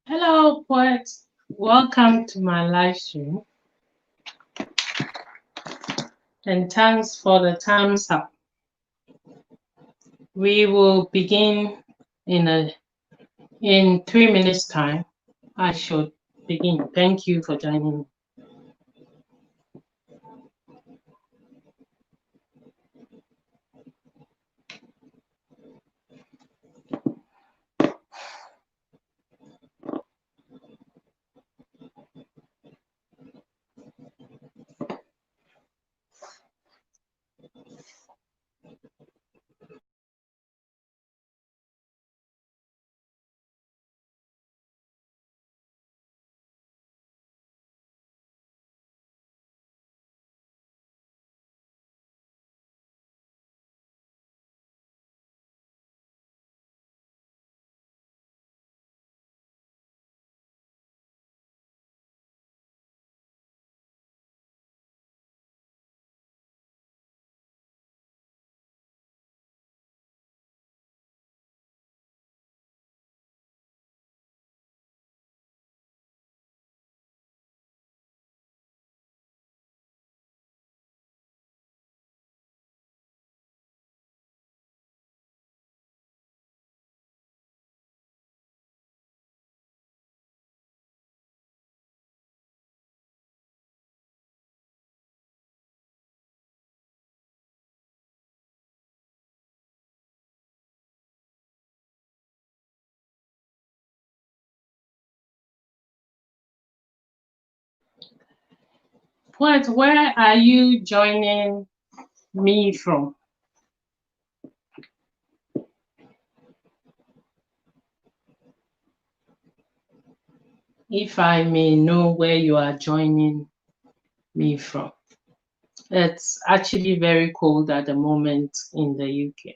Hello, poet. Welcome to my live stream. And thanks for the thumbs up. We will begin in 3 minutes time. I should begin. Thank you for joining me. Poet, where are you joining me from? If I may know where you are joining me from. It's actually very cold at the moment in the UK.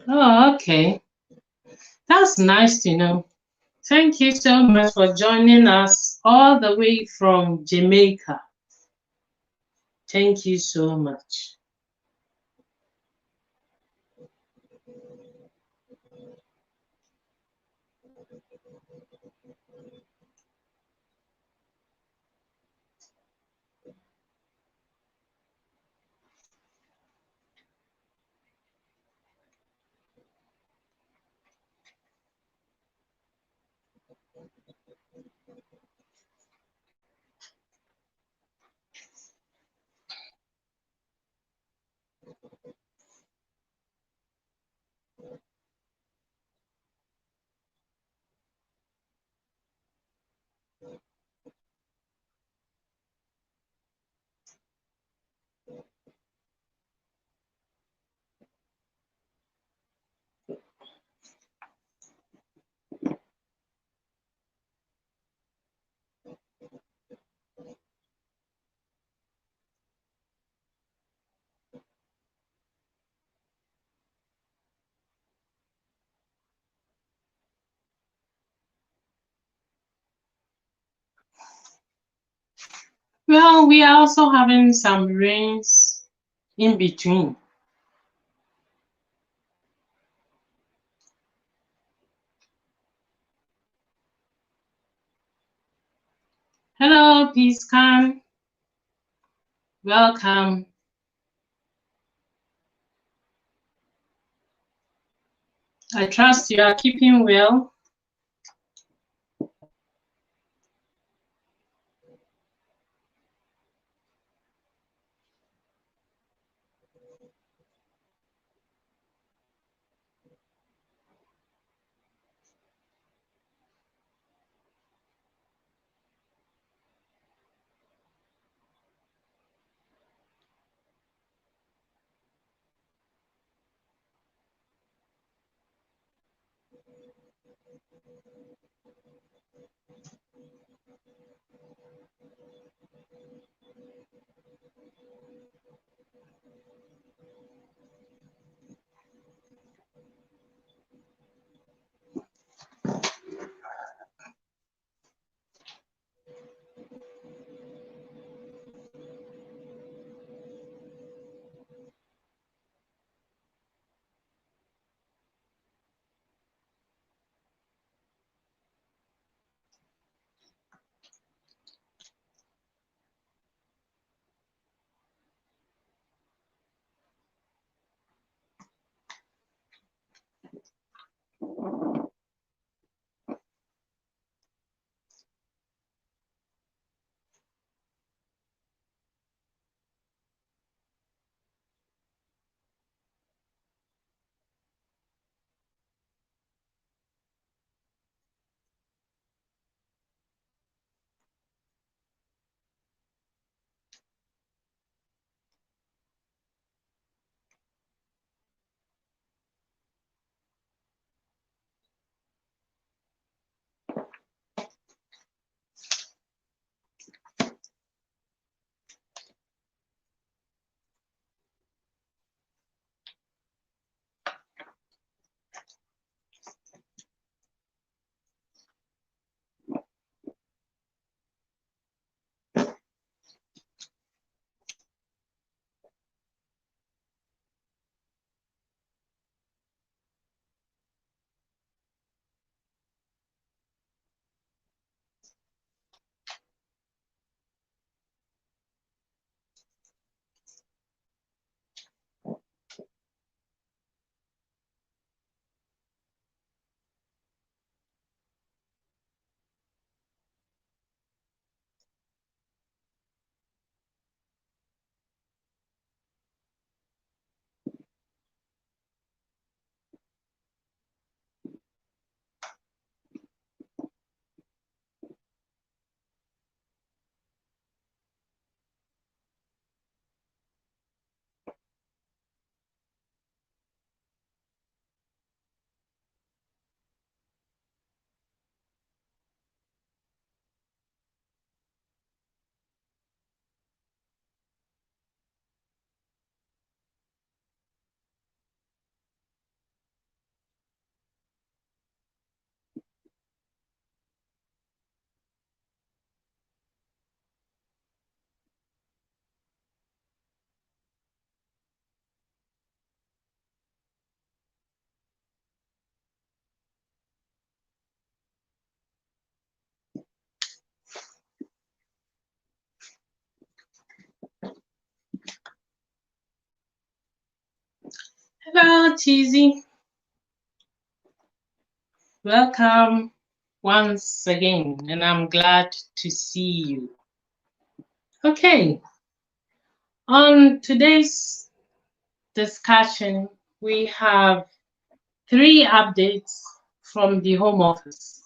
Oh, okay. That's nice to know. Thank you so much for joining us all the way from Jamaica. Thank you so much. Well, we are also having some rains in between. Hello, Peace Khan. Welcome. I trust you are keeping well. Hello, Cheesy. Welcome once again, and I'm glad to see you. Okay, on today's discussion, we have 3 updates from the Home Office.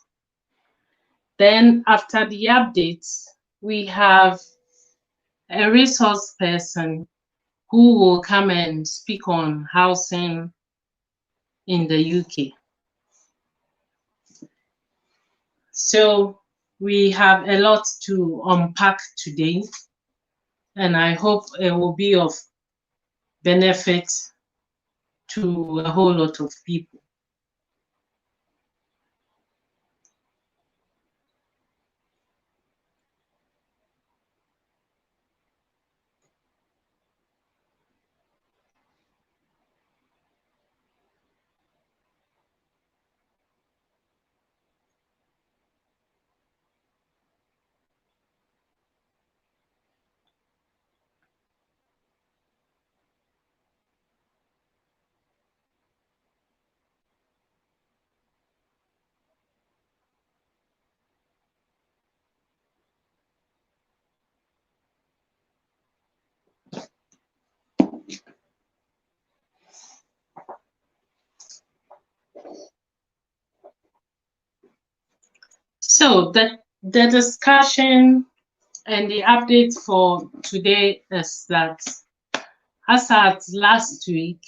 Then after the updates, we have a resource person who will come and speak on housing in the UK. So we have a lot to unpack today, and I hope it will be of benefit to a whole lot of people. So the discussion and the update for today is that as at last week,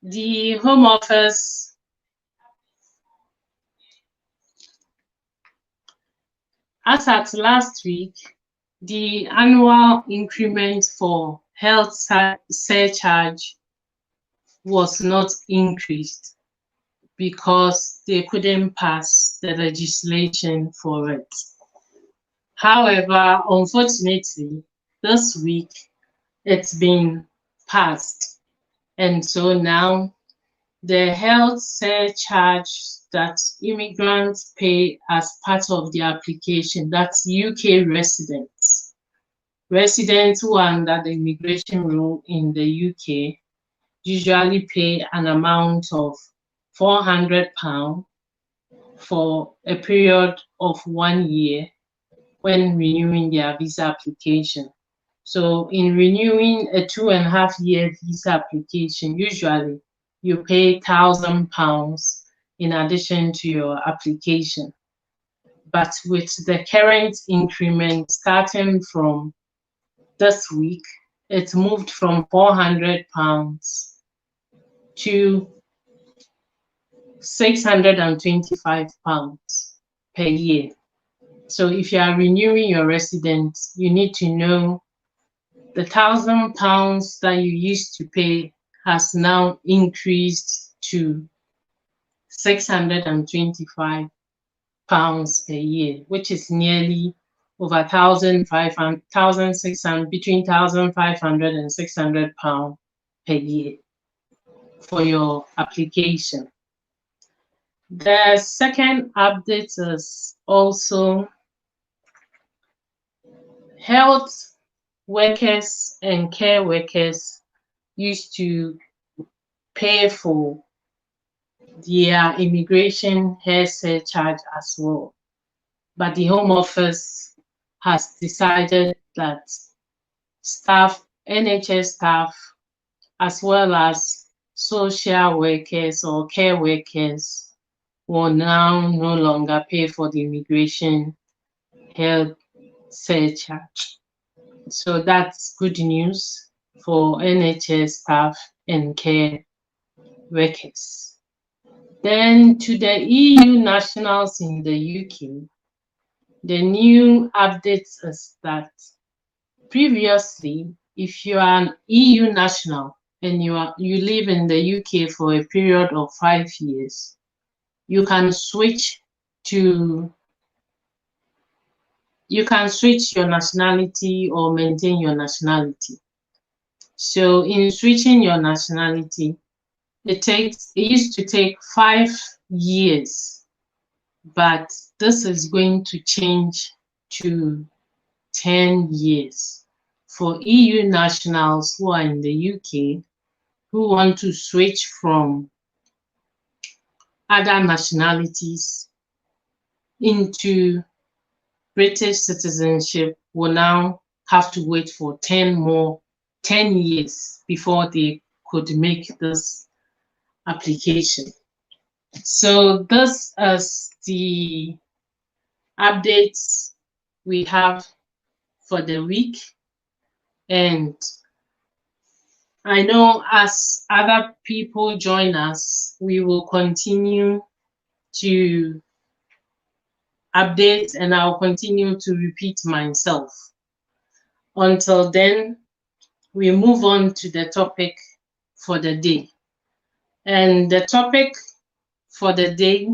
the Home Office the annual increment for health surcharge was not increased because they couldn't pass the legislation for it. However, unfortunately, this week it's been passed, and so now the health surcharge that immigrants pay as part of the application, that's UK residents who are under the immigration rule in the UK usually pay an amount of £400 for a period of 1 year when renewing their visa application. So in renewing a 2.5-year visa application, usually you pay £1,000 in addition to your application. But with the current increment starting from this week, it's moved from £400 to £625 per year. So if you are renewing your residence, you need to know the £1,000 that you used to pay has now increased to £625 per year, which is nearly over £1,600, between £1,500 and £600 per year for your application. The second update is also health workers and care workers used to pay for their immigration health surcharge as well. But the Home Office has decided that staff, NHS staff, as well as social workers or care workers will now no longer pay for the immigration health surcharge. So that's good news for NHS staff and care workers. Then to the EU nationals in the UK, the new update is that previously, if you are an EU national and you live in the UK for a period of 5 years, you can switch your nationality or maintain your nationality. So in switching your nationality, it used to take 5 years, but this is going to change to 10 years for EU nationals who are in the UK who want to switch from other nationalities into British citizenship will now have to wait for 10 years before they could make this application. So this is the updates we have for the week. And I know as other people join us, we will continue to update and I'll continue to repeat myself. Until then, we move on to the topic for the day. And the topic for the day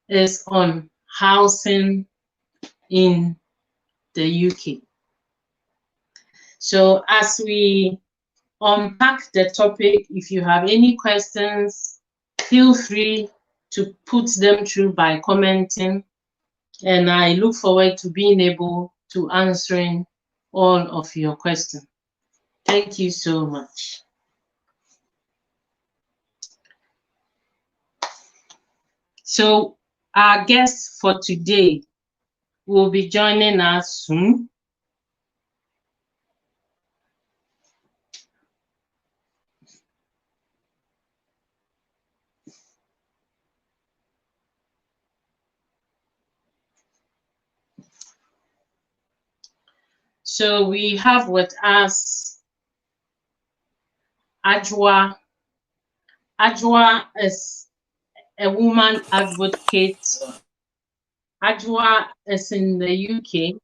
is on housing in the UK. So as we unpack the topic, if you have any questions, feel free to put them through by commenting, and I look forward to being able to answering all of your questions. Thank you so much. So our guest for today will be joining us soon. So we have with us Ajwa. Ajwa is a woman advocate. Ajwa is in the UK,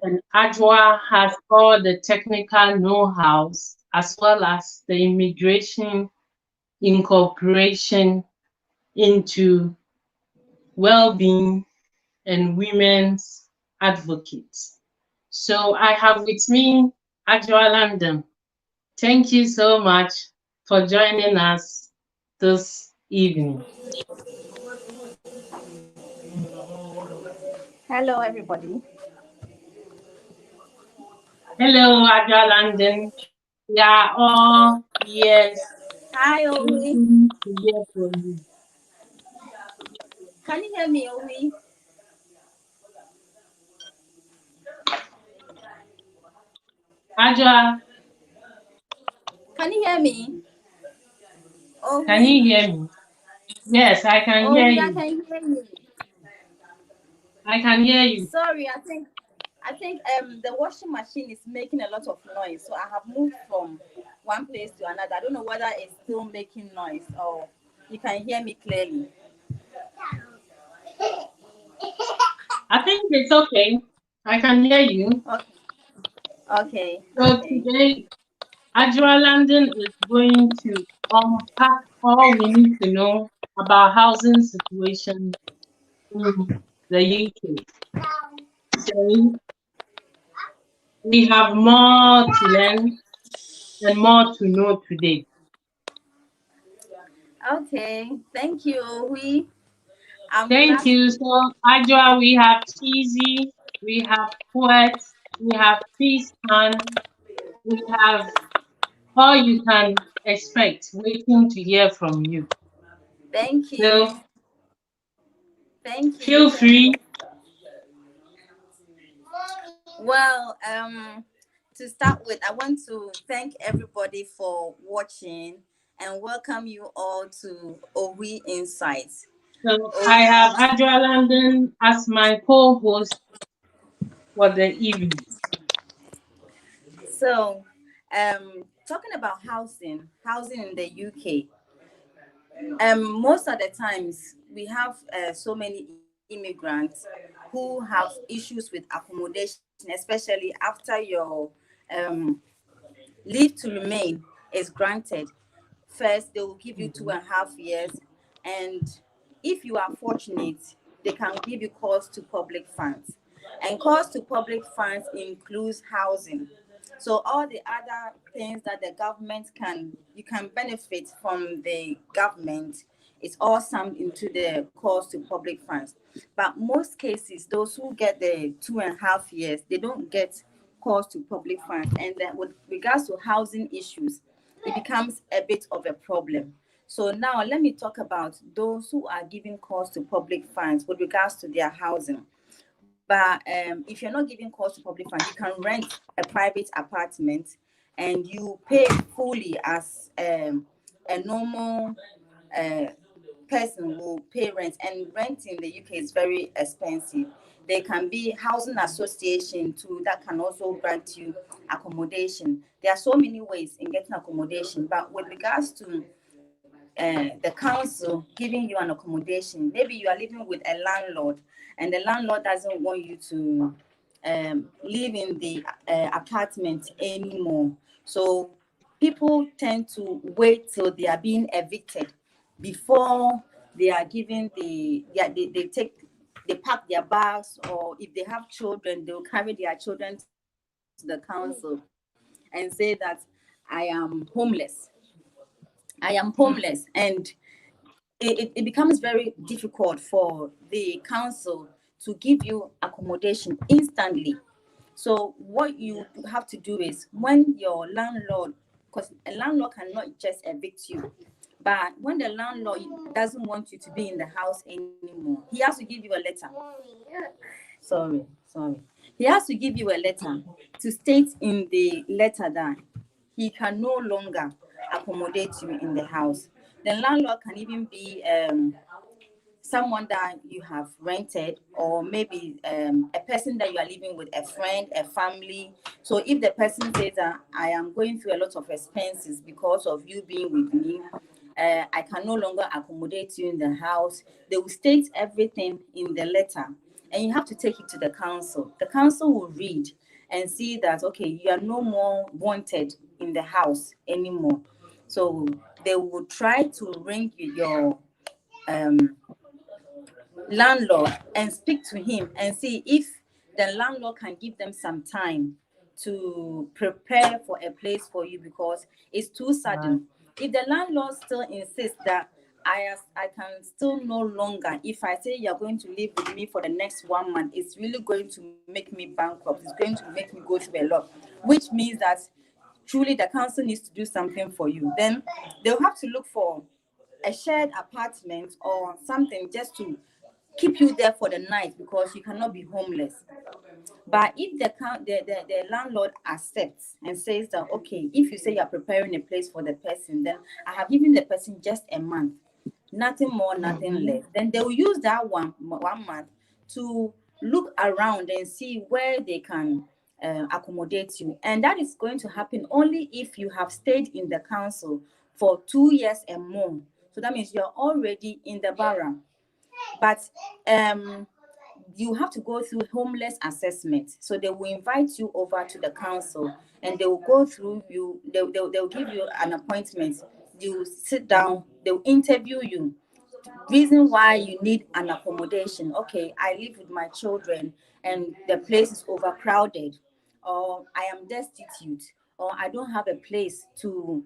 and Ajwa has all the technical know-how as well as the immigration incorporation into well-being and women's advocates. So I have with me Ajwa London. Thank you so much for joining us this evening. Hello, everybody. Hello, Ajwa London. We are all ears Hi, Owi. Waiting to hear from you. Can you hear me, Owi? Ajwa, Can you hear me? can Owi. you hear me? Yes, I can hear Owi, I you. can hear you. I can hear you. Sorry, I think the washing machine is making a lot of noise, so I have moved from one place to another. I don't know whether it's still making noise or you can hear me clearly. I think it's okay. I can hear you. Okay. Okay. So Okay. today, Ajwa London is going to unpack all we need to know about housing situation in the UK. So we have more to learn and more to know today. Okay. Thank you, Owi. I'm Thank glad. you. So, Ajwa, we have Cheesy, we have Poet, we have Peaceman, we have all you can expect waiting to hear from you. Thank you. So, Thank you. feel Thank you. free. Well, to start with, I want to thank everybody for watching and welcome you all to Owi Insights. So, I Owi. have Ajwa London as my co host for the evening. So, talking about housing in the UK. Most of the times we have so many immigrants who have issues with accommodation, especially after your um, leave to remain is granted. First, they will give you two Mhm. and a half years, and if you are fortunate, they can give you calls to public funds. And calls to public funds includes housing. So all the other things that the government can you can benefit from the government is all summed into the calls to public funds. But most cases, those who get the 2.5 years, they don't get calls to public funds. And then with regards to housing issues, it becomes a bit of a problem. So now let me talk about those who are giving calls to public funds with regards to their housing. But if you're not giving calls to public funds, you can rent a private apartment and you pay fully as a normal uh, person will pay rent. And rent in the UK is very expensive. There can be housing association too that can also grant you accommodation. There are so many ways in getting accommodation, but with regards to the council giving you an accommodation, maybe you are living with a landlord and the landlord doesn't want you to live in the apartment anymore. So people tend to wait till they are being evicted before they are given they take they pack their bags, or if they have children they'll carry their children to the council and say that I am homeless. I am homeless. And it becomes very difficult for the council to give you accommodation instantly. So what you have to do is when your landlord, because a landlord cannot just evict you, but when the landlord doesn't want you to be in the house anymore, he has to give you a letter. Sorry. He has to give you a letter to state in the letter that he can no longer accommodate you in the house. The landlord can even be someone that you have rented, or maybe a person that you are living with, a friend, a family. So if the person says that I am going through a lot of expenses because of you being with me, I can no longer accommodate you in the house, they will state everything in the letter and you have to take it to the council. The council will read and see that okay, you are no more wanted in the house anymore. So they will try to ring your um landlord and speak to him and see if the landlord can give them some time to prepare for a place for you, because it's too Right. sudden. If the landlord still insists that I can still no longer, if I say you're going to live with me for the next 1 month, it's really going to make me bankrupt. It's going to make me go through a lot, which means that truly the council needs to do something for you, then they'll have to look for a shared apartment or something just to keep you there for the night, because you cannot be homeless. But if the landlord accepts and says that, okay, if you say you're preparing a place for the person, then I have given the person just a month, nothing more, nothing less, then they will use that one month to look around and see where they can accommodate you. And that is going to happen only if you have stayed in the council for 2 years and more. So that means you're already in the borough. But you have to go through homeless assessment. So they will invite you over to the council and they will go through you. They'll give you an appointment. You sit down, they'll interview you. Reason why you need an accommodation. Okay, I live with my children and the place is overcrowded, or I am destitute, or I don't have a place to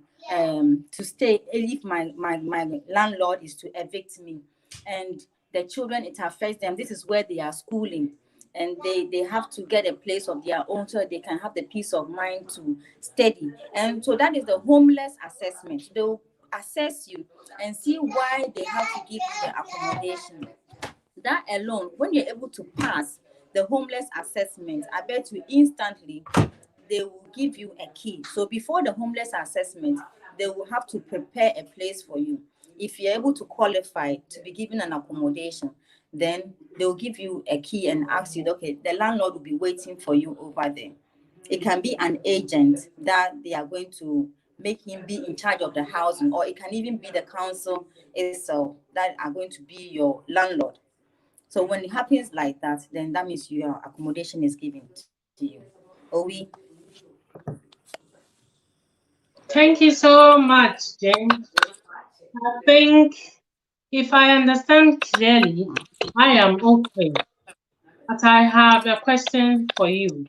stay if my landlord is to evict me, and the children, it affects them. This is where they are schooling, and they have to get a place of their own so they can have the peace of mind to study. And so that is the homeless assessment. They'll assess you and see why they have to give you the accommodation. That alone, when you're able to pass the homeless assessment, I bet you instantly they will give you a key. So before the homeless assessment, they will have to prepare a place for you. If you're able to qualify to be given an accommodation, then they'll give you a key and ask you, okay, the landlord will be waiting for you over there. It can be an agent that they are going to make him be in charge of the housing, or it can even be the council itself that are going to be your landlord. So when it happens like that, then that means your accommodation is given to you. Owi. Thank you so much, Jane. I think if I understand clearly, I am okay. But I have a question for you.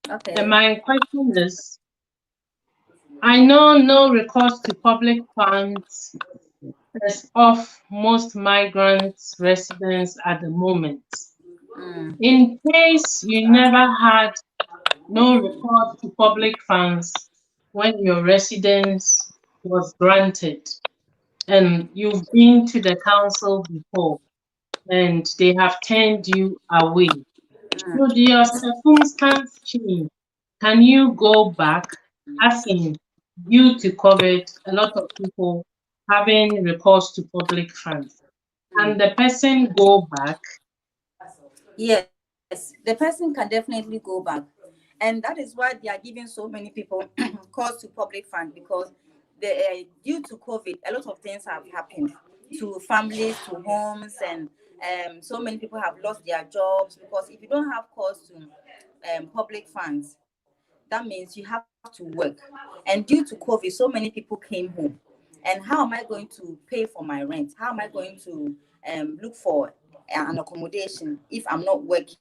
Okay. And my question is, I know no recourse to public funds is off most migrants' residents at the moment. In case you never had no recourse to public funds when your residence was granted, and you've been to the council before and they have turned you away, should your circumstance change, can you go back? As in, due to COVID, a lot of people having recourse to public funds. Can the person go back? Yes, the person can definitely go back. And that is why they are giving so many people calls to public fund, because due to COVID, a lot of things have happened to families, to homes, and so many people have lost their jobs, because if you don't have calls to public funds, that means you have to work. And due to COVID, so many people came home. And how am I going to pay for my rent? How am I going to look for an accommodation if I'm not working?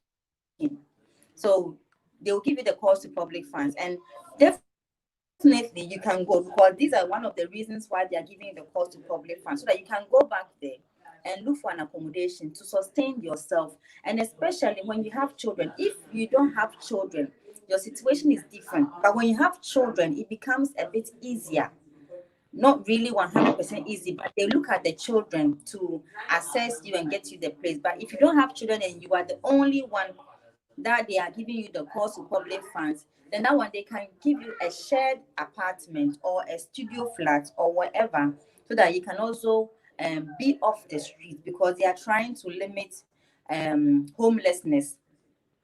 So they'll give you the calls to public funds, and definitely you can go, because these are one of the reasons why they are giving the calls to public funds, so that you can go back there and look for an accommodation to sustain yourself. And especially when you have children. If you don't have children, your situation is different. But when you have children, it becomes a bit easier. Not really 100% easy, but they look at the children to assess you and get you the place. But if you don't have children and you are the only one that they are giving you the cost to public funds, then that one they can give you a shared apartment or a studio flat or whatever, so that you can also be off the street, because they are trying to limit homelessness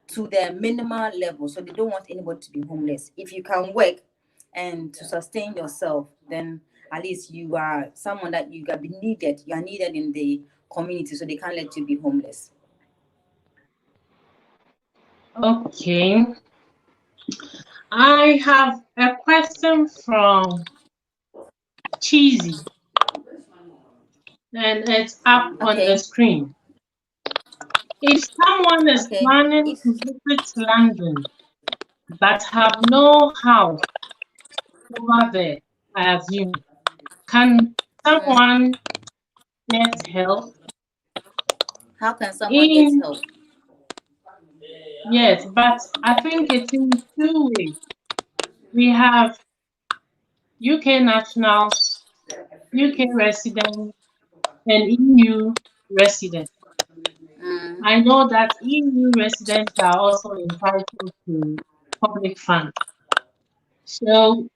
to the minimal level. So they don't want anybody to be homeless. If you can work and to sustain yourself, then at least you are someone that you can be needed. You are needed in the community, so they can't let you be homeless. Okay. I have a question from Cheesy, and it's up on the screen. If someone is planning to visit London but have no house over there, I assume, can someone get help? How can someone get help? Yes, but I think it's in two ways. We have UK nationals, UK residents, and EU residents. I know that EU residents are also entitled to public funds. So,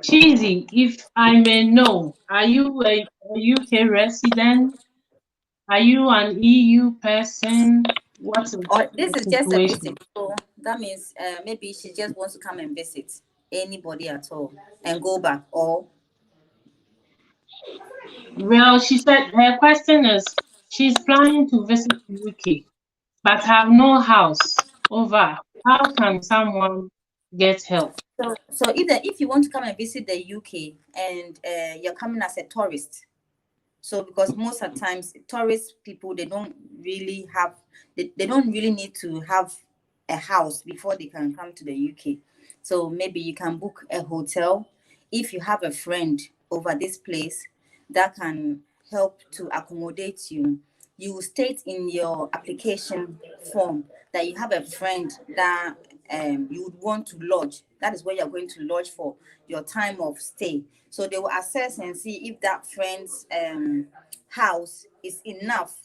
Cheesy, if I may know, are you a UK resident? Are you an EU person? What's Or the this is just a situation? visit, so that means maybe she just wants to come and visit anybody at all and go back. Or Well, she said her question is she's planning to visit the UK but have no house over. How can someone get help? so if you want to come and visit the UK and you're coming as a tourist, so because most of the times tourist people, they don't really need to have a house before they can come to the UK. So maybe you can book a hotel if you have a friend over this place that can help to accommodate you. You state in your application form that you have a friend that you would want to lodge. That is where you're going to lodge for your time of stay. So they will assess and see if that friend's house is enough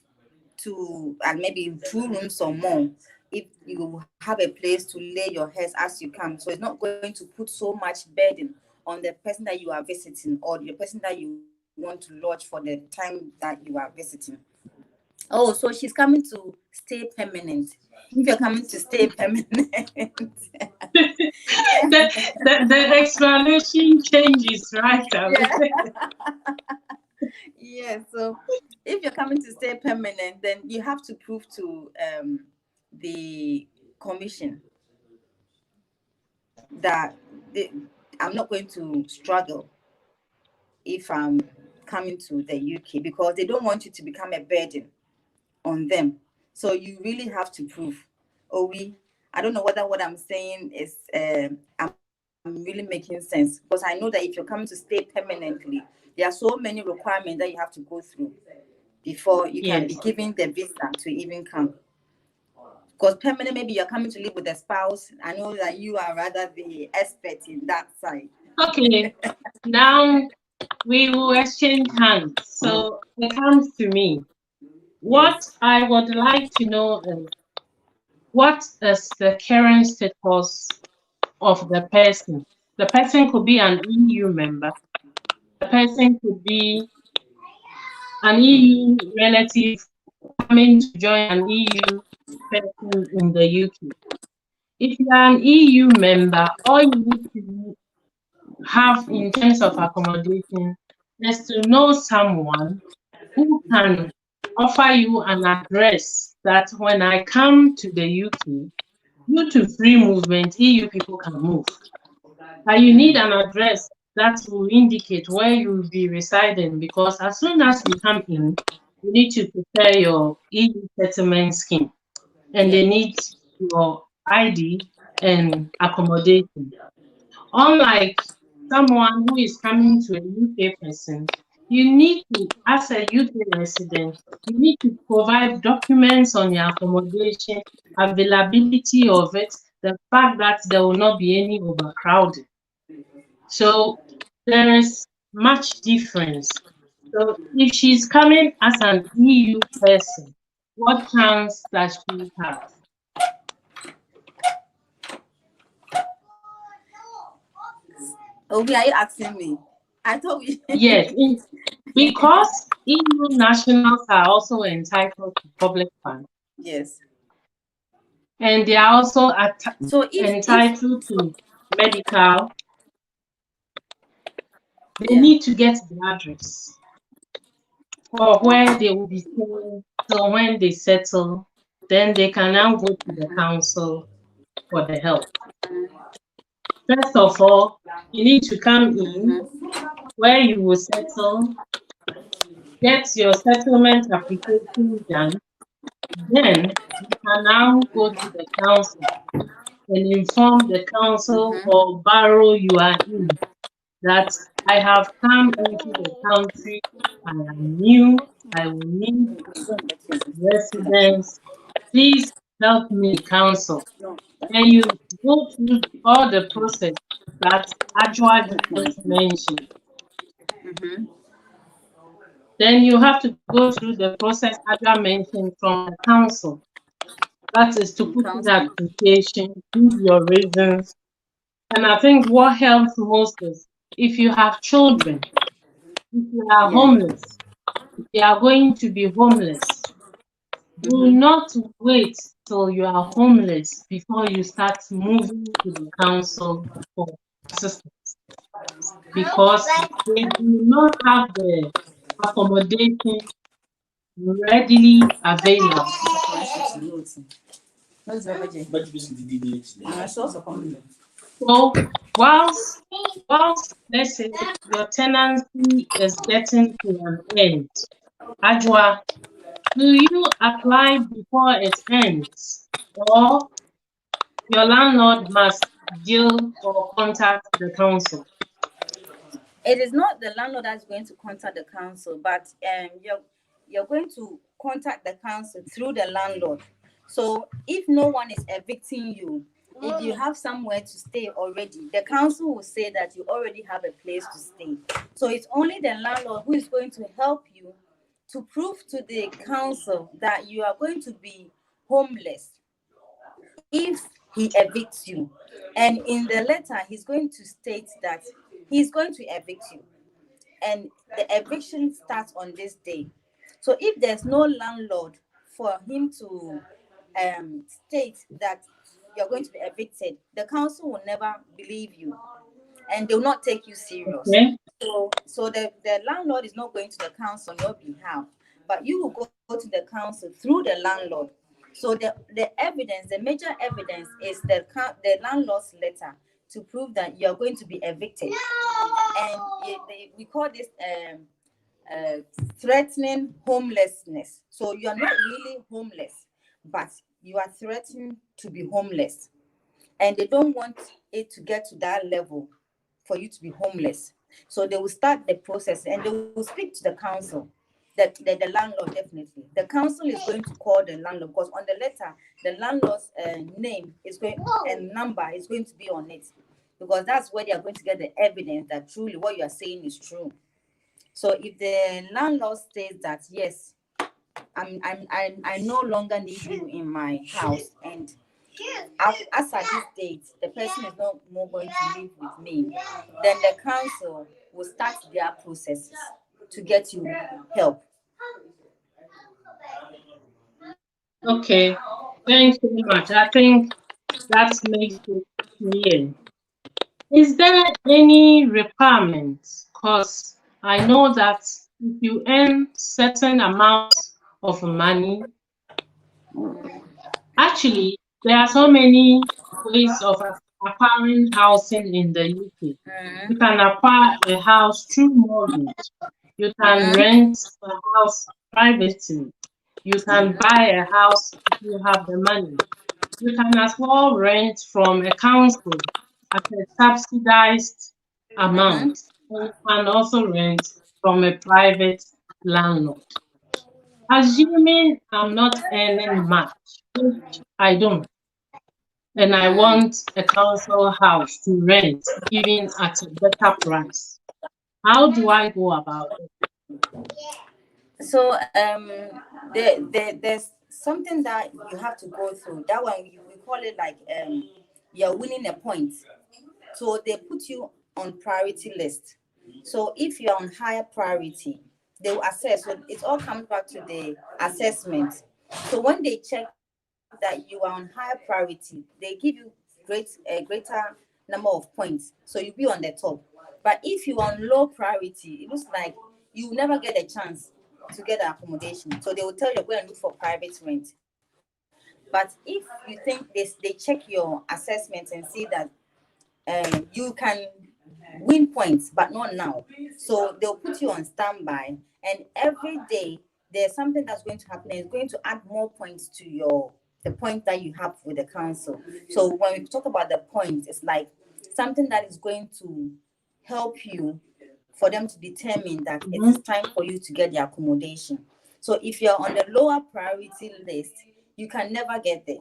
to, and maybe 2 rooms or more, if you have a place to lay your heads as you come. So it's not going to put so much burden on the person that you are visiting or the person that you want to lodge for the time that you are visiting. Oh, so she's coming to stay permanent. If you're coming to stay permanent, The explanation changes right away. yeah. So if you're coming to stay permanent, then you have to prove to the commission that I'm not going to struggle if I'm coming to the UK, because they don't want you to become a burden on them. So you really have to prove. I don't know whether what I'm saying is I'm really making sense, because I know that if you're coming to stay permanently, there are so many requirements that you have to go through before you can be given the visa to even come. Because permanent, maybe you're coming to live with a spouse. I know that you are rather the expert in that side. Okay, now we will exchange hands. So it comes to me. What I would like to know is what is the current status of the person? The person could be an EU member. The person could be an EU relative coming to join an EU person in the UK. If you are an EU member, all you need to have in terms of accommodation is to know someone who can offer you an address that when I come to the UK, due to free movement, EU people can move. But you need an address that will indicate where you will be residing, because as soon as you come in, you need to prepare your EU settlement scheme, and they need your ID and accommodation. Unlike someone who is coming to a UK person, you need to, as a UK resident, you need to provide documents on your accommodation, availability of it, the fact that there will not be any overcrowding. So there is much difference. So if she's coming as an EU person, what chance does she have? Okay, are you asking me? I thought we. Yes, because EU nationals are also entitled to public funds. Yes. And they are also entitled to medical. They need to get the address or where they will be staying. So when they settle, then they can now go to the council for the help. First of all, you need to come in where you will settle, get your settlement application done. Then you can now go to the council and inform the council or borough you are in that I have come into the country, I am new, I will need residence. Please help me counsel. No. And you go through all the process that Ajwa just mentioned. Mm-hmm. Then you have to go through the process Ajwa mentioned from the council. That is to put in the Counsel. application, give your reasons. And I think what helps most is if you have children, if you are Yeah. homeless, if you are going to be homeless, do Mm-hmm. not wait till you are homeless before you start moving to the council for assistance, because they do not have the accommodation readily available. So whilst let's say your tenancy is getting to an end, Ajwa, do you apply before it ends, or your landlord must deal or contact the council? It is not the landlord that's going to contact the council, but you're going to contact the council through the landlord. So if no one is evicting you, if you have somewhere to stay already, the council will say that you already have a place to stay. So it's only the landlord who is going to help you to prove to the council that you are going to be homeless if he evicts you. And in the letter, he's going to state that he's going to evict you. And the eviction starts on this day. So if there's no landlord for him to state that you're going to be evicted, the council will never believe you and they will not take you serious. Okay. So the landlord is not going to the council on your behalf, but you will go to the council through the landlord. So the evidence, the major evidence is the landlord's letter to prove that you're going to be evicted. And we call this threatening homelessness. So you're not really homeless, but you are threatening to be homeless. And they don't want it to get to that level for you to be homeless. So they will start the process and they will speak to the council, the landlord definitely. The council is going to call the landlord because on the letter, the landlord's name is going and number is going to be on it, because that's where they are going to get the evidence that truly what you are saying is true. So if the landlord says that yes, I no longer need you in my house, and as at this date, the person is not more going to live with me, then the council will start their processes to get you help. Okay. Thanks so much. I think that makes it clear. Is there any requirements? Because I know that if you earn certain amount of money, actually, there are so many ways of acquiring housing in the UK. You can acquire a house through mortgage. You can rent a house privately. You can buy a house if you have the money. You can as well rent from a council at a subsidized amount. And you can also rent from a private landlord. Assuming I'm not earning much, which I don't, and I want a council house to rent, even at a better price, how do I go about it? So there's something that you have to go through. That one we call it like you're winning a point. So they put you on priority list. So if you're on higher priority, they will assess. So it all comes back to the assessment. So when they check that you are on higher priority, they give you a greater number of points. So you'll be on the top. But if you're on low priority, it looks like you never get a chance to get accommodation. So they will tell you go and look for private rent. But if you think they check your assessment and see that you can win points, but not now. So they'll put you on standby, and every day there's something that's going to happen. It's going to add more points to the point that you have with the council. So when we talk about the points, it's like something that is going to help you for them to determine that it is time for you to get the accommodation. So if you're on the lower priority list, you can never get there.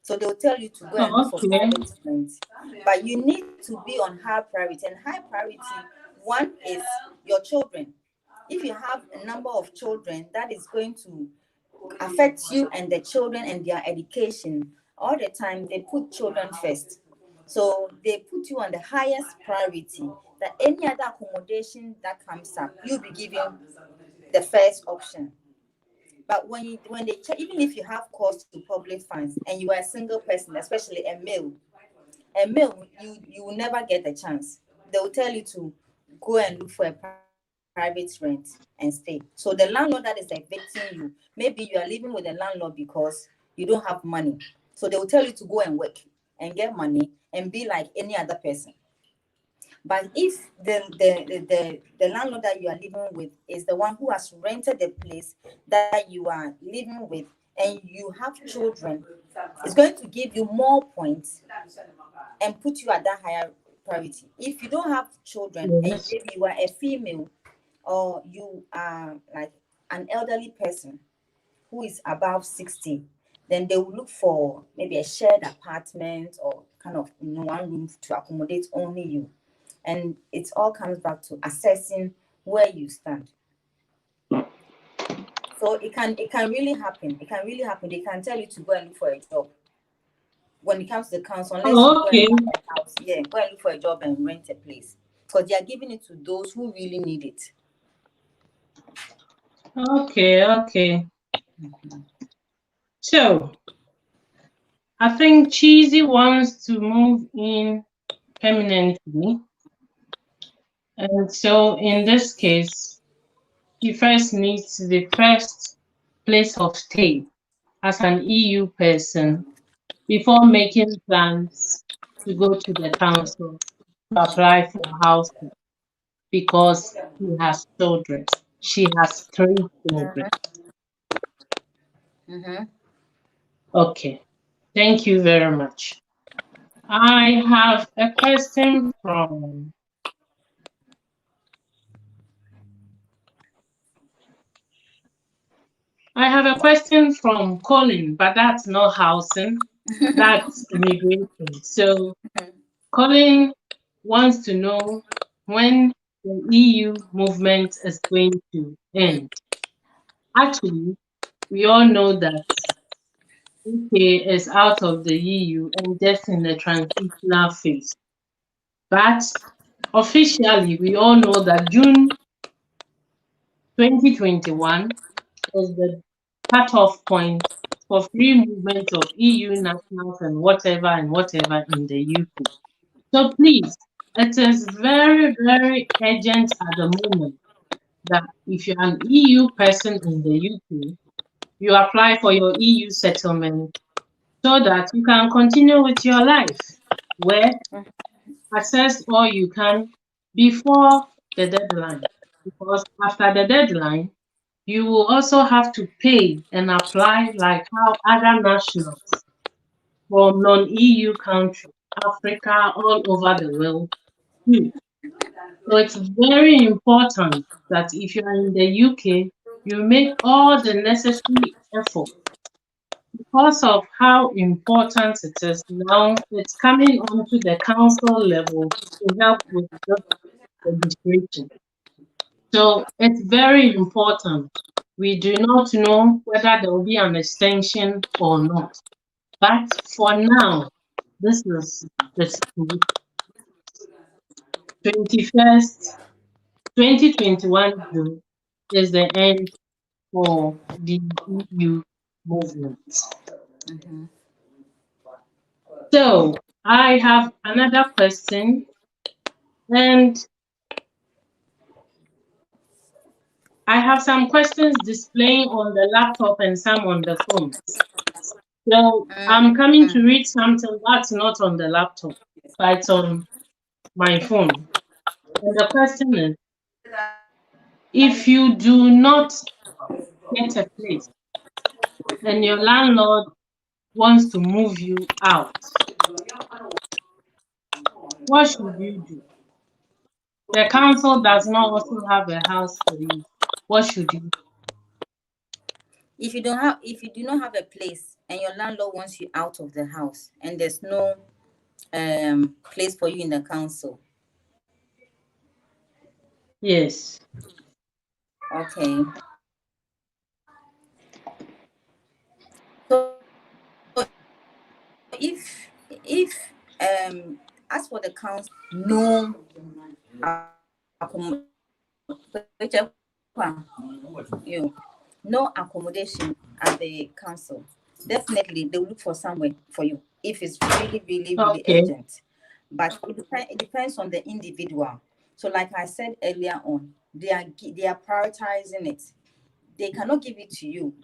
So they'll tell you to go and look for private rent. But you need to be on high priority. And high priority, one is your children. If you have a number of children, that is going to affect you and the children and their education. All the time, they put children first. So they put you on the highest priority, that any other accommodation that comes up, you'll be given the first option. But when they check, even if you have cost to public funds and you are a single person, especially a male, you will never get the chance. They will tell you to go and look for a private rent and stay. So the landlord that is evicting you, maybe you are living with the landlord because you don't have money. So they will tell you to go and work and get money and be like any other person. But if the landlord that you are living with is the one who has rented the place that you are living with and you have children, it's going to give you more points and put you at that higher priority. If you don't have children and maybe you are a female or you are like an elderly person who is above 60, then they will look for maybe a shared apartment or kind of one room to accommodate only you. And it all comes back to assessing where you stand. So it can really happen. It can really happen. They can tell you to go and look for a job. When it comes to the council, unless you go and buy a house, go and look for a job and rent a place. Because they are giving it to those who really need it. Okay. So I think Cheesy wants to move in permanently. And so in this case, he first needs the first place of stay as an EU person before making plans to go to the council to apply for housing, because he has children. She has 3 children. Okay, thank you very much. I have a question from Colin, but that's not housing, that's immigration. So Colin wants to know when the EU movement is going to end. Actually, we all know that UK is out of the EU and just in the transitional phase. But officially, we all know that June 2021 is the cut-off point for free movement of EU nationals and whatever in the UK. So please, it is very, very urgent at the moment that if you're an EU person in the UK, you apply for your EU settlement so that you can continue with your life, work, access all you can before the deadline. Because after the deadline, you will also have to pay and apply like how other nationals from non-EU countries, Africa, all over the world do. So it's very important that if you are in the UK, you make all the necessary effort. Because of how important it is now, it's coming onto the council level to help with the registration. So it's very important. We do not know whether there will be an extension or not. But for now, this is the 21st, 2021 June is the end for the EU movement. So I have another question, and I have some questions displaying on the laptop and some on the phone. So I'm coming to read something that's not on the laptop, but it's on my phone. And the question is, if you do not get a place and your landlord wants to move you out, what should you do? The council does not also have a house for you. What should you do? If you do not have a place and your landlord wants you out of the house and there's no place for you in the council. Yes. Okay. So if as for the council, no no accommodation at the council, definitely they will look for somewhere for you if it's really Okay. urgent. But it depends on the individual. So like I said earlier on, they are prioritizing it. They cannot give it to you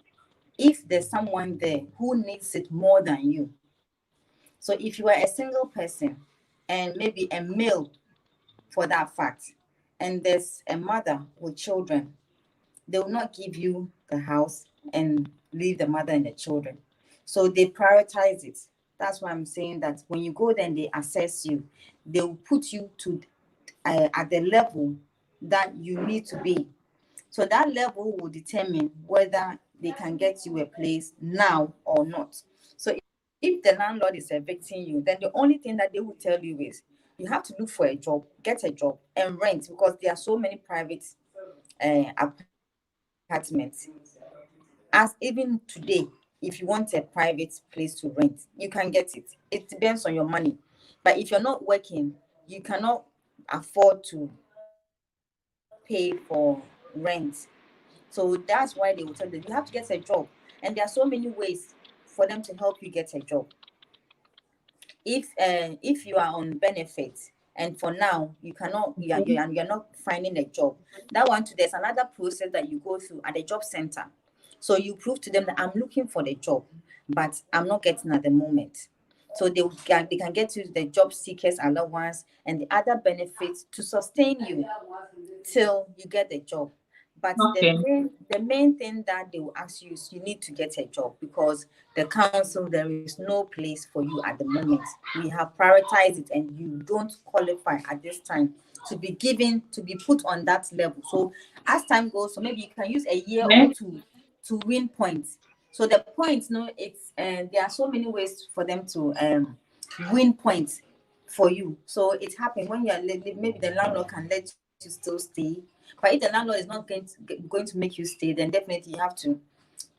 if there's someone there who needs it more than you. So if you are a single person and maybe a male for that fact, and there's a mother with children, they will not give you the house and leave the mother and the children. So they prioritize it. That's why I'm saying that when you go there and they assess you, they will put you to at the level that you need to be. So that level will determine whether they can get you a place now or not. So if the landlord is evicting you, then the only thing that they will tell you is you have to look for a job, get a job, and rent, because there are so many private apartments. As even today, if you want a private place to rent, you can get it. It depends on your money. But if you're not working, you cannot afford to pay for rent. So that's why they will tell you have to get a job. And there are so many ways for them to help you get a job. If you are on benefits and for now you're not finding a job, that one too, there's another process that you go through at the job center. So you prove to them that I'm looking for the job, but I'm not getting at the moment. So they can get you the job seekers allowance and the other benefits to sustain you till you get the job. But Okay. the main thing that they will ask you is you need to get a job, because the council, there is no place for you at the moment. We have prioritized it and you don't qualify at this time to be put on that level. So as time goes, so maybe you can use a year or two to win points. So the points, it's there are so many ways for them to win points for you. So it happens when you're maybe the landlord can let you still stay, but if the landlord is not going to make you stay, then definitely you have to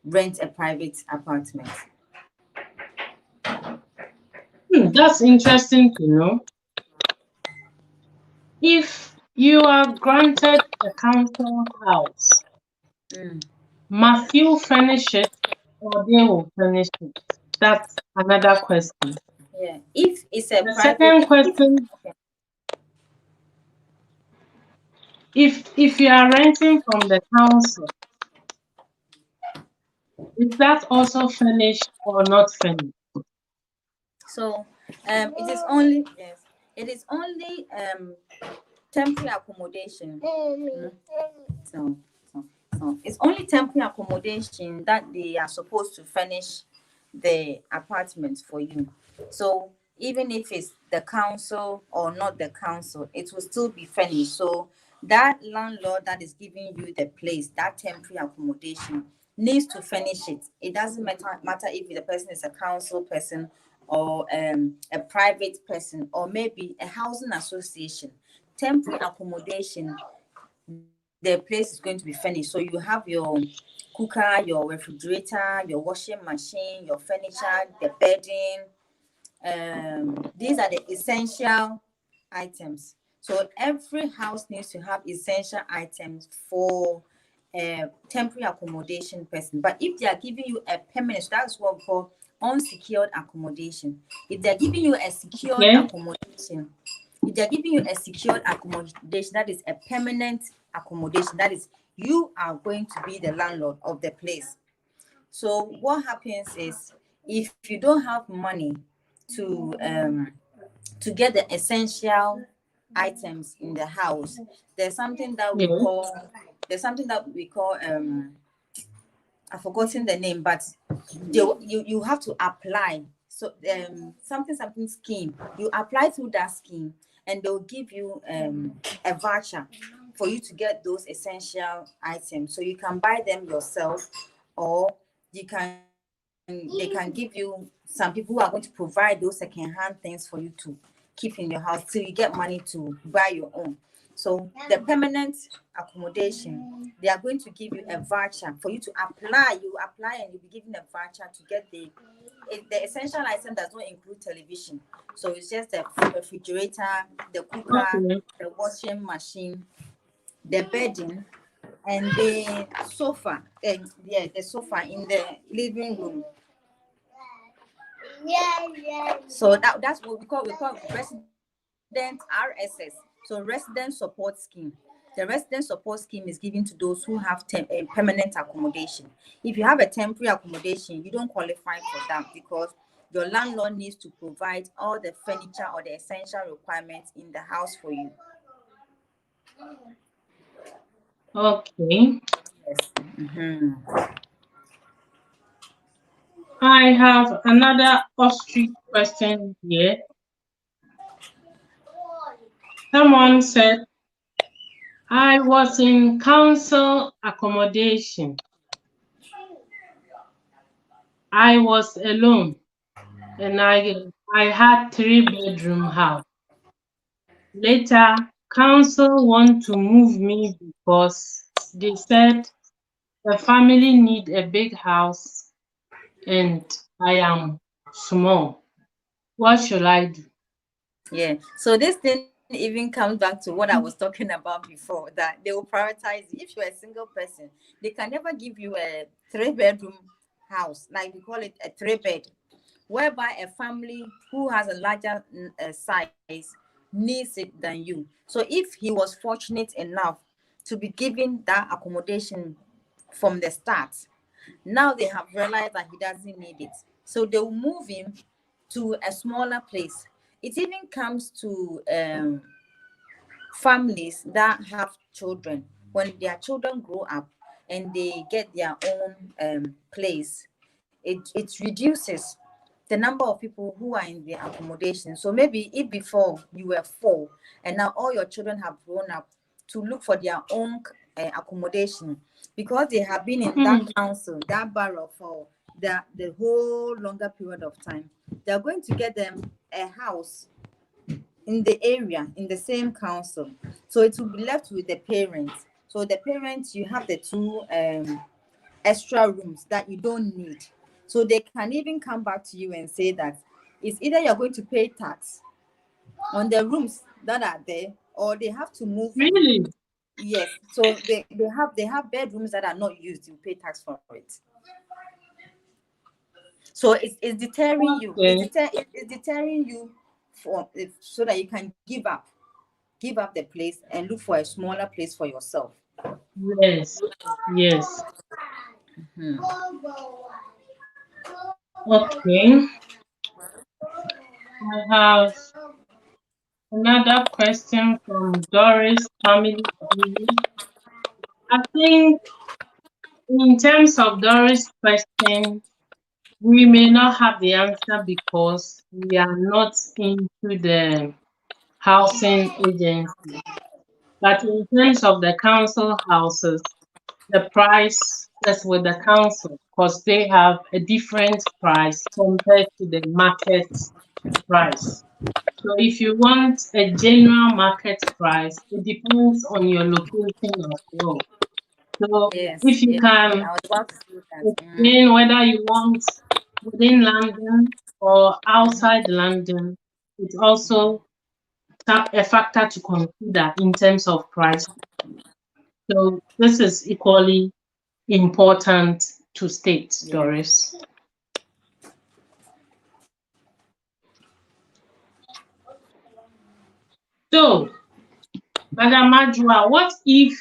rent a private apartment. That's interesting to know. If you are granted a council house, must you furnish it or they will furnish it? That's another question. Yeah, if it's a The private. second question, if you are renting from the council, is that also furnished or not furnished? So it is only temporary accommodation. So, it's only temporary accommodation that they are supposed to furnish the apartments for you. So even if it's the council or not the council, it will still be furnished. So that landlord that is giving you the place, that temporary accommodation, needs to furnish it. It doesn't matter if the person is a council person or a private person or maybe a housing association. Temporary accommodation, the place is going to be furnished. So you have your cooker, your refrigerator, your washing machine, your furniture, the bedding. These are the essential items. So every house needs to have essential items for a temporary accommodation person. But if they are giving you a permanent, that's what we call unsecured accommodation. If they're giving you a secured accommodation, if they're giving you a secured accommodation, that is a permanent accommodation, that is you are going to be the landlord of the place. So what happens is if you don't have money to get the essential items in the house, there's something that we call I've forgotten the name, but you have to apply. So something scheme. You apply through that scheme, and they'll give you a voucher for you to get those essential items. So you can buy them yourself, or they can give you some people who are going to provide those second-hand things for you to keep in your house till you get money to buy your own. So the permanent accommodation, they are going to give you a voucher for you to apply. You apply and you'll be given a voucher to get the essential item does not include television. So it's just the refrigerator, the cooker, the washing machine, the bedding, and the sofa. The sofa in the living room. So that's what we call resident RSS. So resident support scheme. The resident support scheme is given to those who have permanent accommodation. If you have a temporary accommodation, you don't qualify for that because your landlord needs to provide all the furniture or the essential requirements in the house for you. Okay. Yes. Mm-hmm. I have another ostrich question here. Someone said, I was in council accommodation. I was alone and I had 3-bedroom house. Later, council want to move me because they said the family need a big house and I am small. What should I do? Yeah. So this thing even comes back to what I was talking about before, that they will prioritize. If you're a single person, they can never give you a 3-bedroom house, like we call it a 3-bed, whereby a family who has a larger size needs it than you. So if he was fortunate enough to be given that accommodation from the start, now they have realized that he doesn't need it. So they will move him to a smaller place. It even comes to families that have children. When their children grow up and they get their own place, it reduces the number of people who are in the accommodation. So maybe if before you were 4 and now all your children have grown up to look for their own accommodation, because they have been in that council, that borough for the whole longer period of time, they're going to get them a house in the area, in the same council. So it will be left with the parents. So the parents, you have the 2 extra rooms that you don't need. So they can even come back to you and say that it's either you're going to pay tax on the rooms that are there, or they have to move. Really? Yes. So they have bedrooms that are not used. You pay tax for it. So it's deterring you. It's deterring you so that you can give up the place and look for a smaller place for yourself. Yes. Yes. Okay. I have another question from Doris Family. I think in terms of Doris' question, we may not have the answer because we are not into the housing agency. But in terms of the council houses, the price is with the council because they have a different price compared to the market price. So if you want a general market price, it depends on your location as well. So if you can explain whether you want within London or outside London, it's also a factor to consider in terms of price. So this is equally important to state, Doris. So, Madam Majua, what if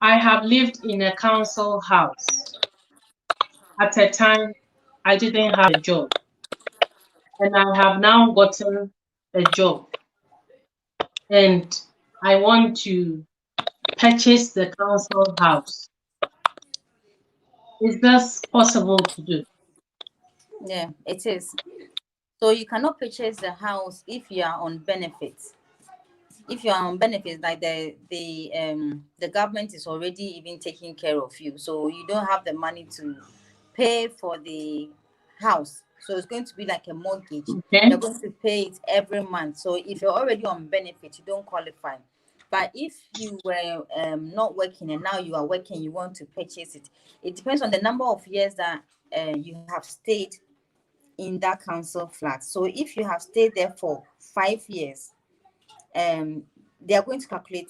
I have lived in a council house at a time I didn't have a job and I have now gotten a job and I want to purchase the council house? Is this possible to do? Yeah, it is. So you cannot purchase the house if you are on benefits. if you're on benefits, like the government is already even taking care of you, so you don't have the money to pay for the house, so it's going to be like a mortgage. Okay. You're going to pay it every month. So if you're already on benefit, you don't qualify. But if you were not working and now you are working, you want to purchase it, it depends on the number of years that you have stayed in that council flat. So if you have stayed there for 5 years, they are going to calculate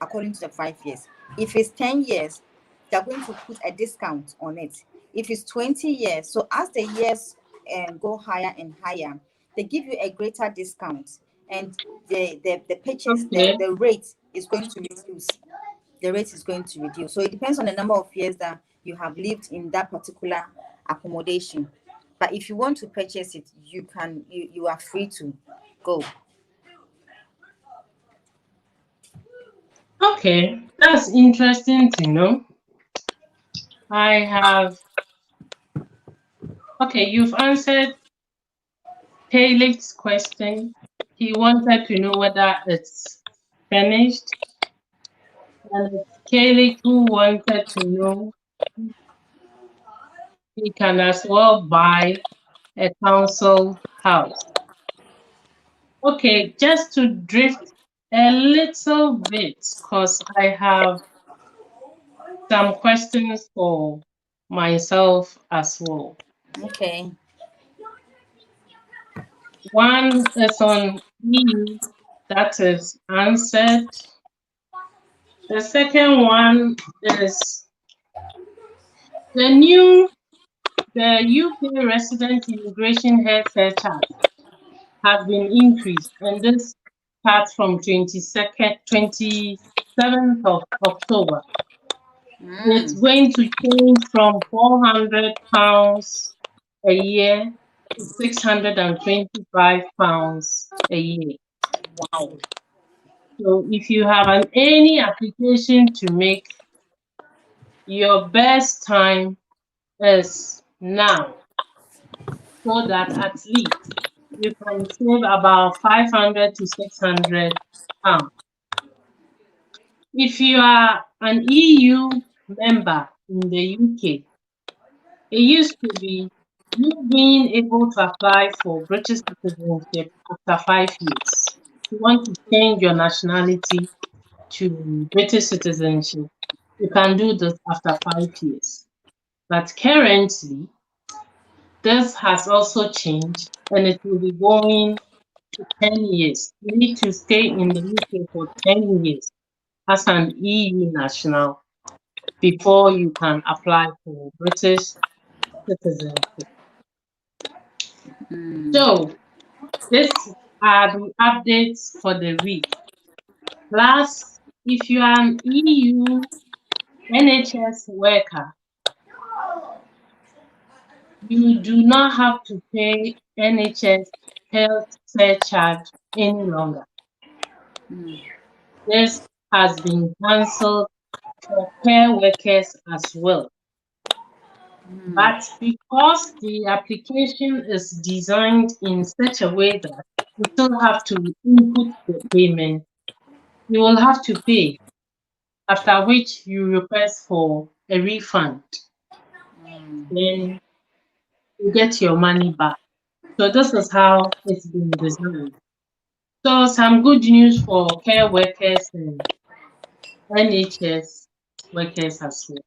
according to the 5 years. If it's 10 years, they're going to put a discount on it. If it's 20 years, so as the years go higher and higher, they give you a greater discount, and the purchase, Okay. the rate is going to reduce. The rate is going to reduce. So it depends on the number of years that you have lived in that particular accommodation. But if you want to purchase it, you are free to go. Okay, that's interesting to know. I have. Okay, you've answered Caleb's question. He wanted to know whether it's finished. And it's Caleb who wanted to know he can as well buy a council house. Okay, just to drift a little bit, because I have some questions for myself as well. Okay. One is on EU, that is answered. The second one is the UK resident immigration health surcharge has been increased, and this starts from 27th of October. It's going to change from £400 a year to £625 a year. Wow. So if you have any application to make, your best time is now, so that at least you can save about 500 to 600 pounds. If you are an EU member in the UK, it used to be you being able to apply for British citizenship after 5 years. If you want to change your nationality to British citizenship, you can do this after 5 years. But currently, this has also changed, and it will be going to 10 years. You need to stay in the UK for 10 years as an EU national before you can apply for British citizenship. So, these are the updates for the week. Plus, if you are an EU NHS worker, you do not have to pay NHS health surcharge any longer. This has been cancelled for care workers as well. But because the application is designed in such a way that you still have to input the payment, you will have to pay, after which you request for a refund. Then you get your money back. So this is how it's been designed. So some good news for care workers and NHS workers as well.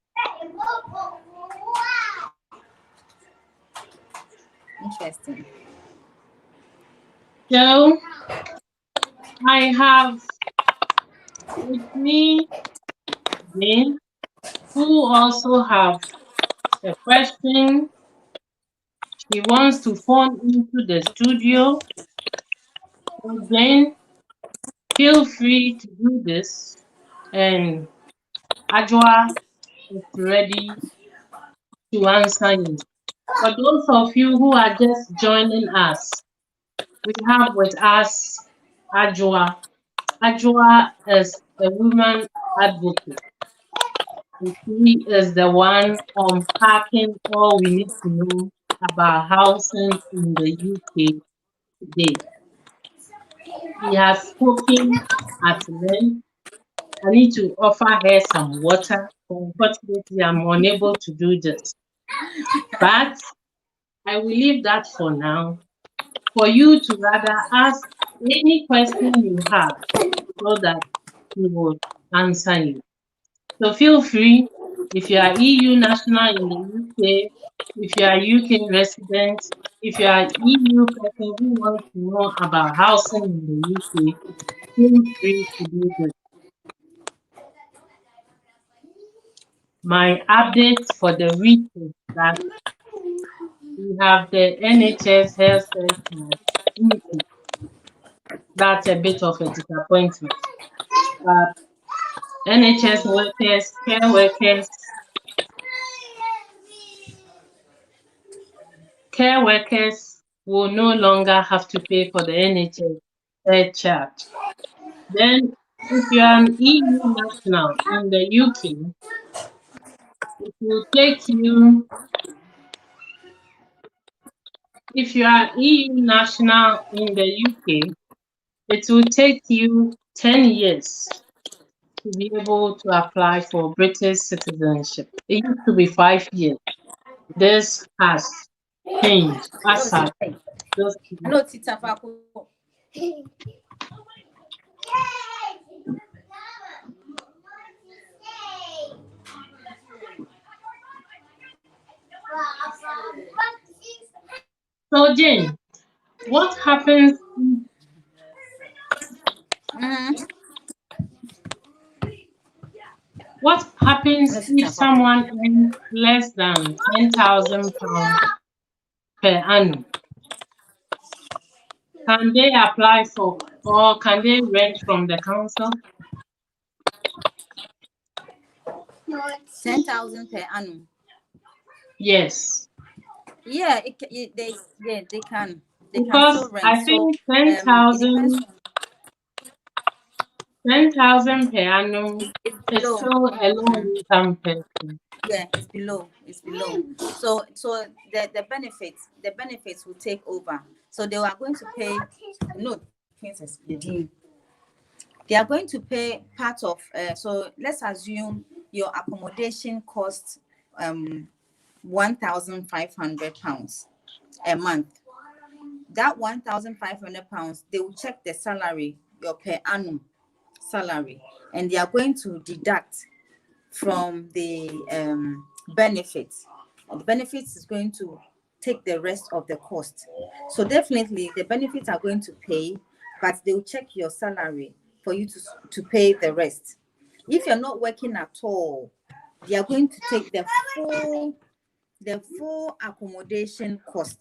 Interesting. So I have with me Jane, who also have a question. She wants to phone into the studio. So Jane, feel free to do this, and Ajwa is ready to answer you. For those of you who are just joining us, we have with us Ajwa. Ajwa is a woman advocate. She is the one unpacking all we need to know about housing in the UK today. He has spoken at length. I need to offer her some water. Unfortunately, I'm unable to do this. But I will leave that for now, for you to rather ask any question you have so that he will answer you. So feel free, if you are EU national in the UK, if you are UK resident, if you are EU person who wants to know about housing in the UK, feel free to do this. My updates for the week is that we have the NHS health centre increase. That's a bit of a disappointment. But NHS workers, care workers will no longer have to pay for the NHS charge. Then, if you are an EU national in the UK, it will take you, if you are EU national in the UK, it will take you 10 years to be able to apply for British citizenship. It used to be 5 years. This has changed as at just No, Tita Faku. so Jane, what happens what happens if someone earns less than £10,000 per annum? Can they apply for, or can they rent from the council? 10,000 per annum. Yes. Yeah, they can. They Because can still rent. I think So, 10,000 per annum it's is below. still a low income person. Yeah, it's below. It's below. So the benefits will take over. So they are going to pay. No, Princess, they are going to pay part of. So let's assume your accommodation costs £1,500 a month. That £1,500, they will check the salary, your per annum salary, and they are going to deduct from the benefits. And the benefits is going to take the rest of the cost. So definitely the benefits are going to pay, but they will check your salary for you to pay the rest. If you're not working at all, they are going to take the full accommodation cost.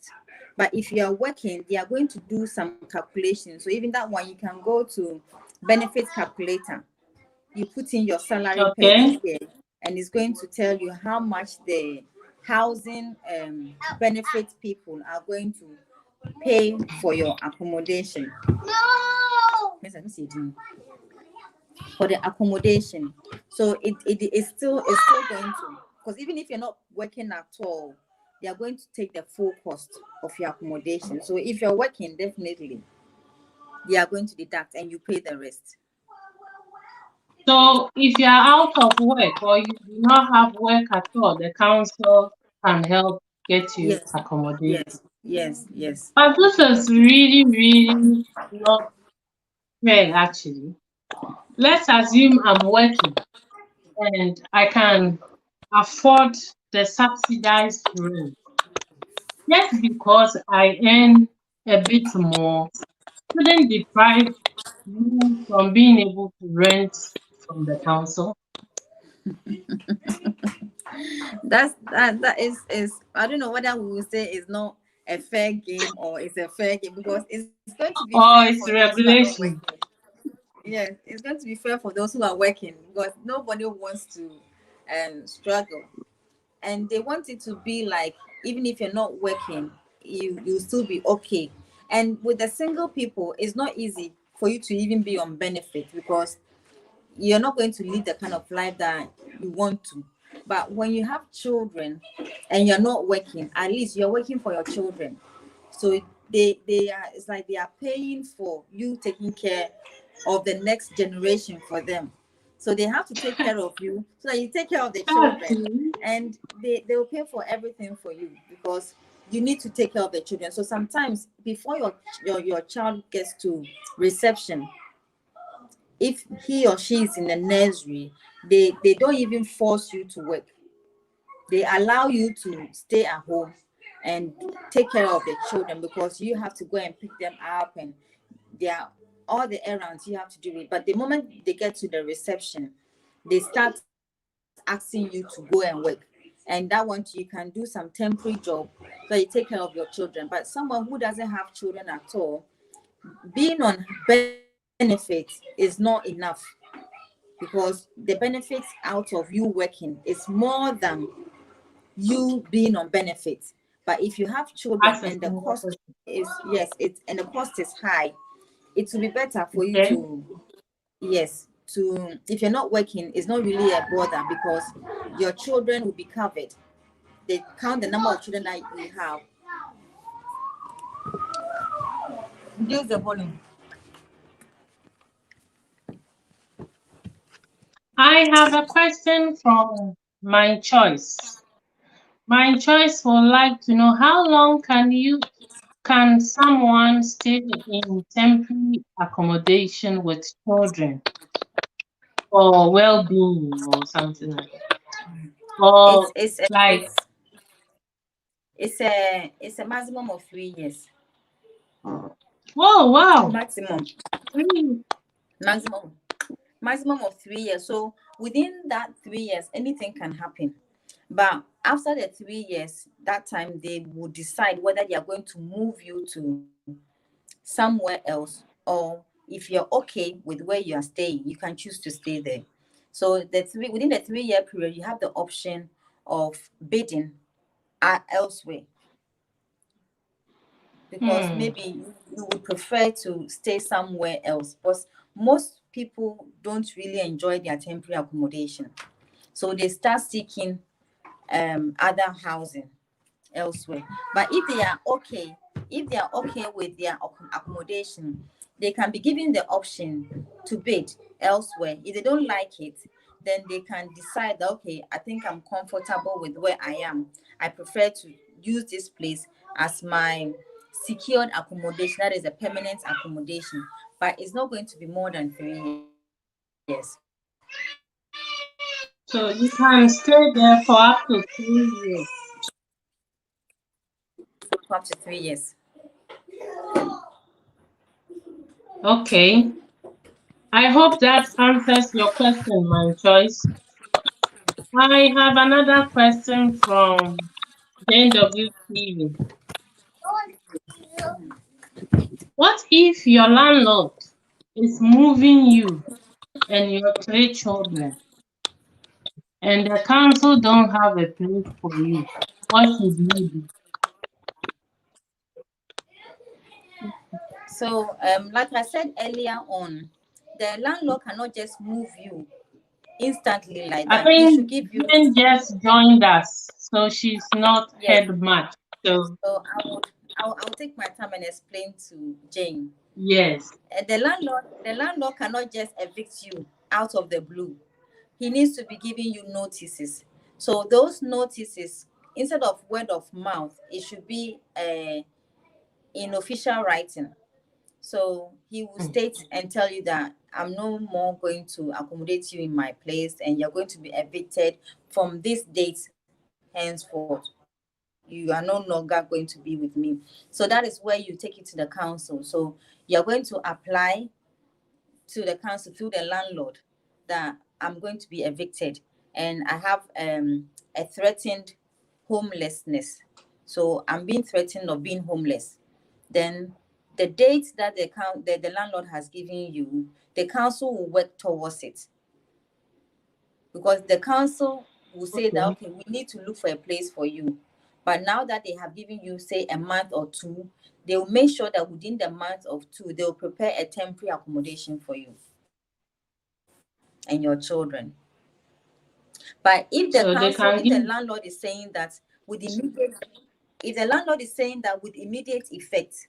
But if you are working, they are going to do some calculations. So even that one, you can go to benefits calculator. You put in your salary per year, and it's going to tell you how much the housing benefit people are going to pay for your accommodation. No. For the accommodation. So it's still going to, because even if you're not working at all, they are going to take the full cost of your accommodation. So if you're working, definitely they are going to deduct and you pay the rest. So if you are out of work or you do not have work at all, the council can help get you accommodation. Yes. But this is really not fair, actually. Let's assume I'm working and I can afford the subsidized rent. Just because I earn a bit more shouldn't deprive you from being able to rent from the council. That is I don't know whether we will say it's not a fair game or it's a fair game, because it's going to be fair It's for regulation. Yes, it's going to be fair for those who are working, because nobody wants to struggle, and they want it to be like, even if you're not working, you'll still be okay. And with the single people, it's not easy for you to even be on benefit, because you're not going to live the kind of life that you want to. But when you have children and you're not working, at least you're working for your children. So they are, it's like they are paying for you taking care of the next generation for them. So they have to take care of you so that you take care of the children, and they will pay for everything for you because you need to take care of the children. So sometimes before your child gets to reception, if he or she is in the nursery, they don't even force you to work. They allow you to stay at home and take care of the children because you have to go and pick them up, and they are all the errands you have to do it. But the moment they get to the reception, they start asking you to go and work. And that one, you can do some temporary job so you take care of your children. But someone who doesn't have children at all, being on benefits is not enough, because the benefits out of you working is more than you being on benefits. But if you have children and the cost is, yes, it's, and the cost is high, it will be better for you to, yes, to, if you're not working, it's not really a bother because your children will be covered. They count the number of children that you have. Reduce the volume. I have a question from My Choice. My Choice would like to know, how long can someone stay in temporary accommodation with children for well-being or something like that? Or It's a maximum of 3 years. Oh wow! Maximum of 3 years. So within that 3 years, anything can happen. But after the 3 years, that time they will decide whether they are going to move you to somewhere else, or if you're okay with where you are staying, you can choose to stay there. So within the 3 year period, you have the option of bidding elsewhere, because maybe you would prefer to stay somewhere else. But most people don't really enjoy their temporary accommodation, so they start seeking other housing elsewhere. But if they are okay with their accommodation, they can be given the option to bid elsewhere. If they don't like it, then they can decide that, okay, I think I'm comfortable with where I am. I prefer to use this place as my secured accommodation, that is a permanent accommodation. But it's not going to be more than 3 years. So you can stay there for up to 3 years. Up to 3 years. Okay. I hope that answers your question, My Choice. I have another question from JWTV. What if your landlord is moving you and your 3 children, and the council don't have a place for you? What should you do? So, like I said earlier on, the landlord cannot just move you instantly like that. I He think should give you. Jane just joined us, so she's not heard much. So I will take my time and explain to Jane. yes. The landlord cannot just evict you out of the blue. He needs to be giving you notices. So those notices, instead of word of mouth, it should be in official writing. So he will state and tell you that I'm no more going to accommodate you in my place, and you're going to be evicted from this date henceforth. You are no longer going to be with me. So that is where you take it to the council. So you're going to apply to the council through the landlord that I'm going to be evicted, and I have a threatened homelessness. So I'm being threatened of being homeless. Then the date that the landlord has given you, the council will work towards it, because the council will say that, okay, we need to look for a place for you. But now that they have given you, say, a month or two, they will make sure that within the month of 2, they will prepare a temporary accommodation for you and your children. But if the landlord is saying that with immediate If the landlord is saying that with immediate effect,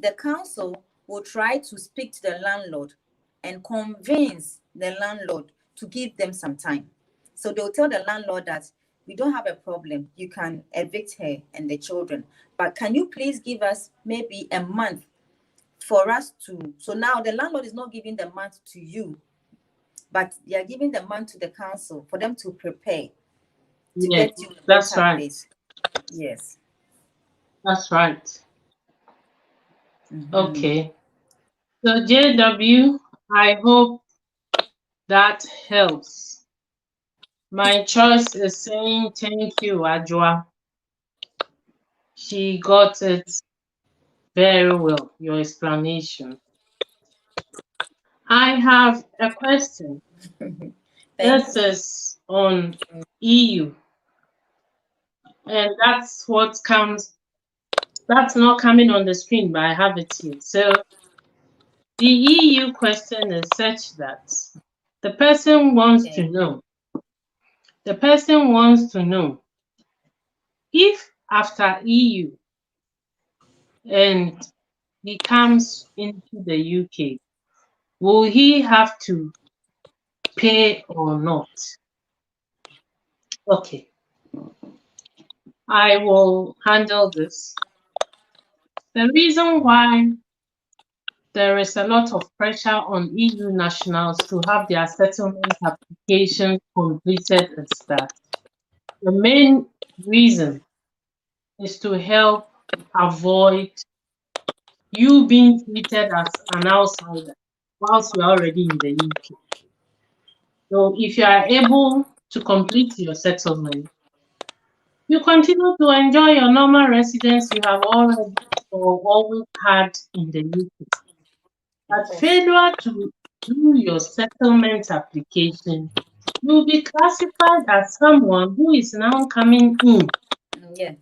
the council will try to speak to the landlord and convince the landlord to give them some time. So they'll tell the landlord that we don't have a problem. You can evict her and the children, but can you please give us maybe a month for us to. So now the landlord is not giving the month to you, but they are giving the month to the council for them to prepare to Yeah, get you a that's better right. place. Yes. That's right. Mhm. Okay. So JW, I hope that helps. My choice is saying thank you, Ajwa. She got it very well, your explanation. I have a question. This is on EU. And that's what comes, that's not coming on the screen, but I have it here. So the EU question is such that the person wants to know, if after EU and he comes into the UK, will he have to pay or not? Okay, I will handle this. The reason why there is a lot of pressure on EU nationals to have their settlement applications completed is that the main reason is to help avoid you being treated as an outsider whilst you are already in the UK. So if you are able to complete your settlement, you continue to enjoy your normal residence you have already or always had in the UK. But failure to do your settlement application, you'll be classified as someone who is now coming in. Yeah.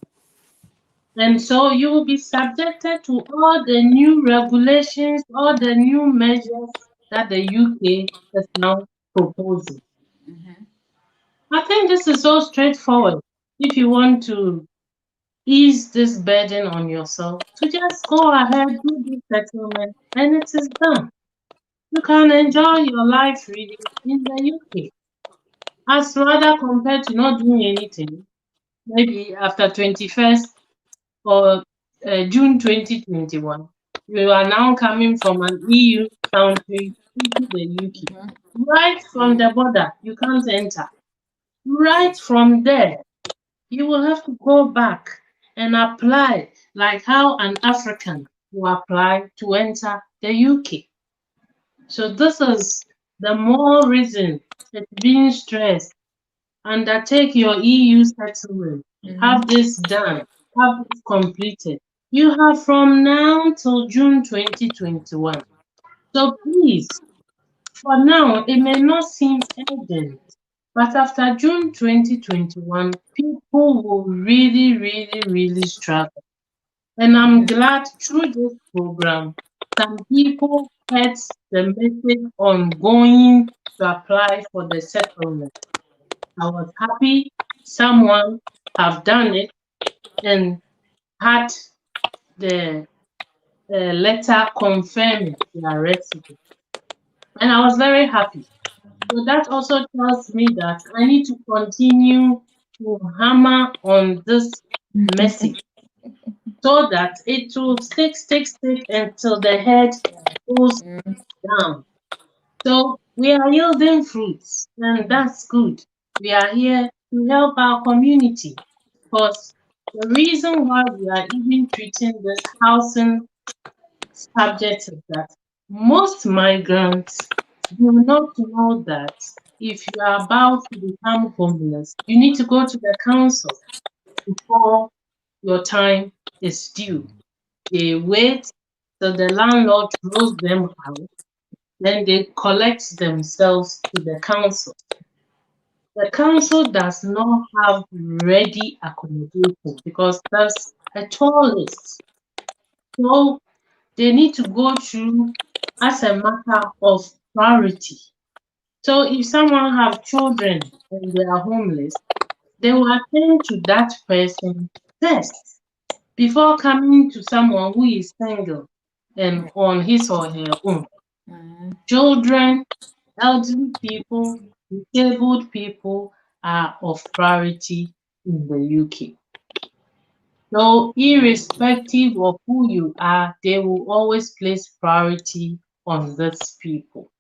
And so you will be subjected to all the new regulations, all the new measures that the UK is now proposing. I think this is so straightforward. If you want to ease this burden on yourself, to just go ahead, do this settlement, and it is done. You can enjoy your life really in the UK. As rather compared to not doing anything, maybe after 21st or June 2021, you are now coming from an EU country into the UK. Right from the border, you can't enter. Right from there, you will have to go back and apply like how an African will apply to enter the UK. So this is the more reason it's being stressed. Undertake your EU settlement. Have this done. Have it completed. You have from now till June 2021. So please, for now, it may not seem urgent, but after June 2021, people will really, really, really struggle. And I'm glad through this program, some people heard the message on going to apply for the settlement. I was happy someone have done it and had the letter confirming their residence. And I was very happy. So that also tells me that I need to continue to hammer on this message so that it will stick until the head goes down. So we are yielding fruits, and that's good. We are here to help our community because the reason why we are even treating this housing subject is that most migrants do not know that if you are about to become homeless, you need to go to the council before your time is due. They wait till the landlord throws them out, then they collect themselves to the council. The council does not have ready accommodation because there's a tour list. So they need to go through as a matter of priority. So if someone have children and they are homeless, they will attend to that person first. before coming to someone who is single and on his or her own. Children, elderly people, disabled people are of priority in the UK. So irrespective of who you are, they will always place priority on these people.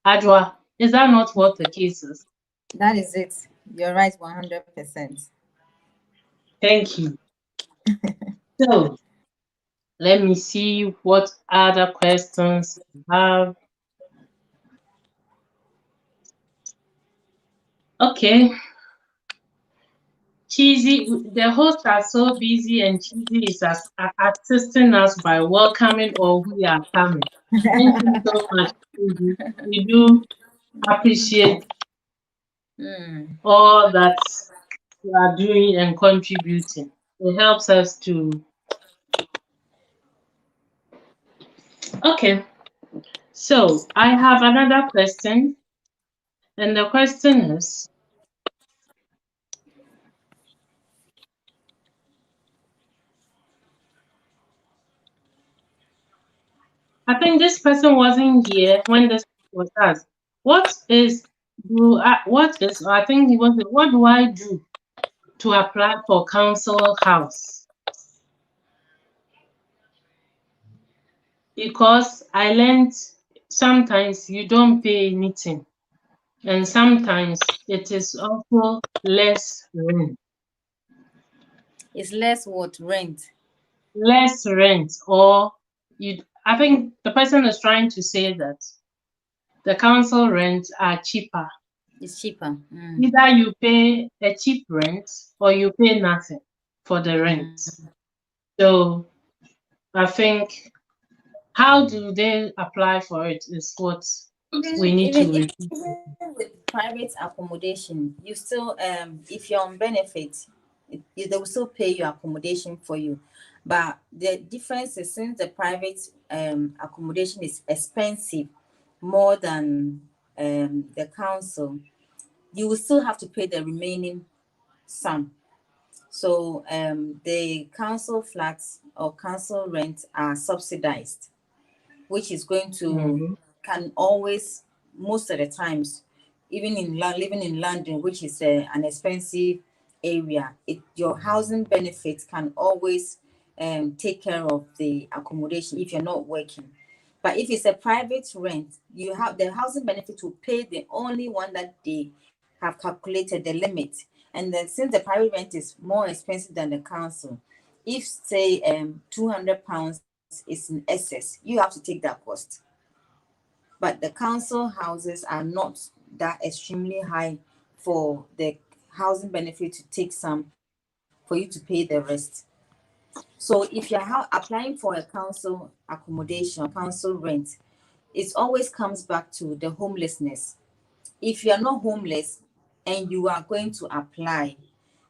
Adwa, is that not what the case is? That is it. You're right, 100%. Thank you. So let me see what other questions you have. Okay. Cheesy, the hosts are so busy and Cheesy is assisting us by welcoming all who are coming. Thank you so much, Cheesy. We do appreciate all that you are doing and contributing. It helps us to. Okay, so I have another question, and the question is, I think this person wasn't here when this was asked. What is I think he was what do I do to apply for council house? Because I learned sometimes you don't pay anything, and sometimes it is also less rent. It's less what rent. Less rent, or I think the person is trying to say that the council rents are cheaper. It's cheaper. Either you pay a cheap rent or you pay nothing for the rent. So I think how do they apply for it is what we need to Even repeat. with private accommodation, you still if you're on benefit, they will still pay your accommodation for you. But the difference is, since the private accommodation is expensive more than the council, you will still have to pay the remaining sum. So the council flats or council rent are subsidized, which is going to can always, most of the times, even in living in London, which is an expensive area, your housing benefits can always take care of the accommodation if you're not working. But if it's a private rent, you have the housing benefit will pay the only one that they have calculated the limit. And then since the private rent is more expensive than the council, if say £200 is in excess, you have to take that cost. But the council houses are not that extremely high for the housing benefit to take some for you to pay the rest. So if you're applying for a council accommodation or council rent, it always comes back to the homelessness. If you're not homeless and you are going to apply,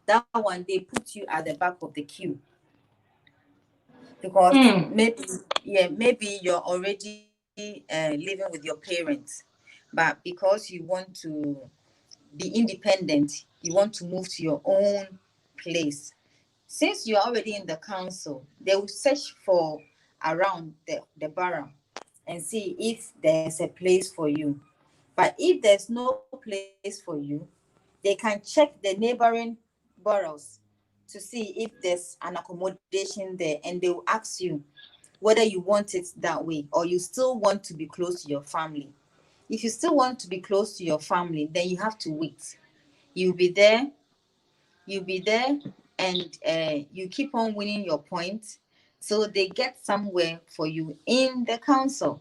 that one they put you at the back of the queue. Because maybe you're already living with your parents, but because you want to be independent, you want to move to your own place. Since you're already in the council, they will search for around the borough and see if there's a place for you. But if there's no place for you, they can check the neighboring boroughs to see if there's an accommodation there, and they will ask you whether you want it that way or you still want to be close to your family. If you still want to be close to your family, then you have to wait. You'll be there, and you keep on winning your points, so they get somewhere for you in the council.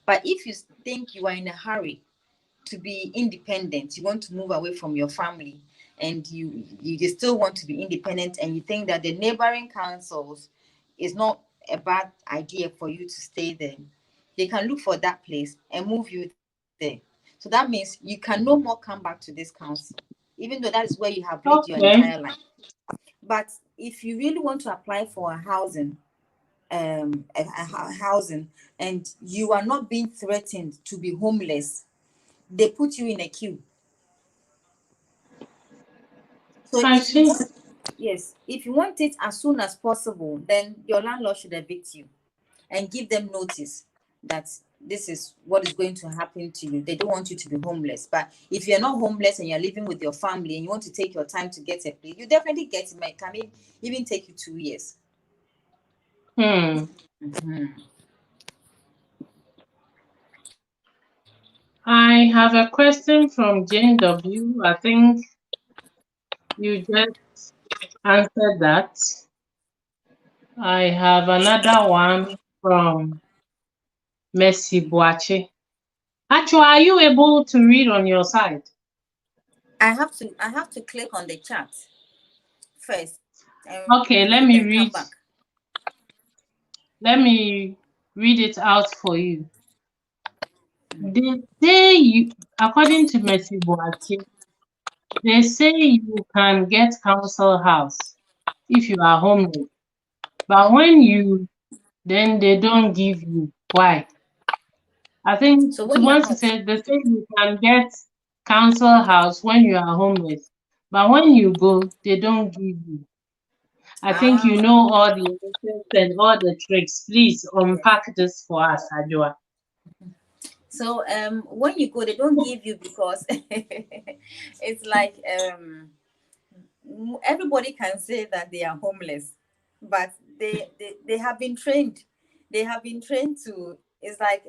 But if you think you are in a hurry to be independent, you want to move away from your family, and you still want to be independent, and you think that the neighboring councils is not a bad idea for you to stay there, they can look for that place and move you there. So that means you can no more come back to this council, even though that is where you have lived your entire life. But if you really want to apply for a housing, housing, and you are not being threatened to be homeless, they put you in a queue. So I see. Yes, if you want it as soon as possible, then your landlord should evict you and give them notice that this is what is going to happen to you. They don't want you to be homeless. But if you're not homeless and you're living with your family and you want to take your time to get a place, you definitely get it. It can even take you 2 years. I have a question from Jane W. I think you just answered that. I have another one from Mercy Boache. Actually, are you able to read on your side? I have to click on the chat first. Okay, let me read. Let me read it out for you. They say you, according to Mercy Boache, they say you can get council house if you are homeless, but when you then they don't give you. Why? I think So to want to say they say you can get council house when you are homeless, but when you go, they don't give you. I think you know all the answers and all the tricks. Please unpack this for us, Adjoa. So when you go, they don't give you because it's like everybody can say that they are homeless, but they have been trained. They have been trained to. It's like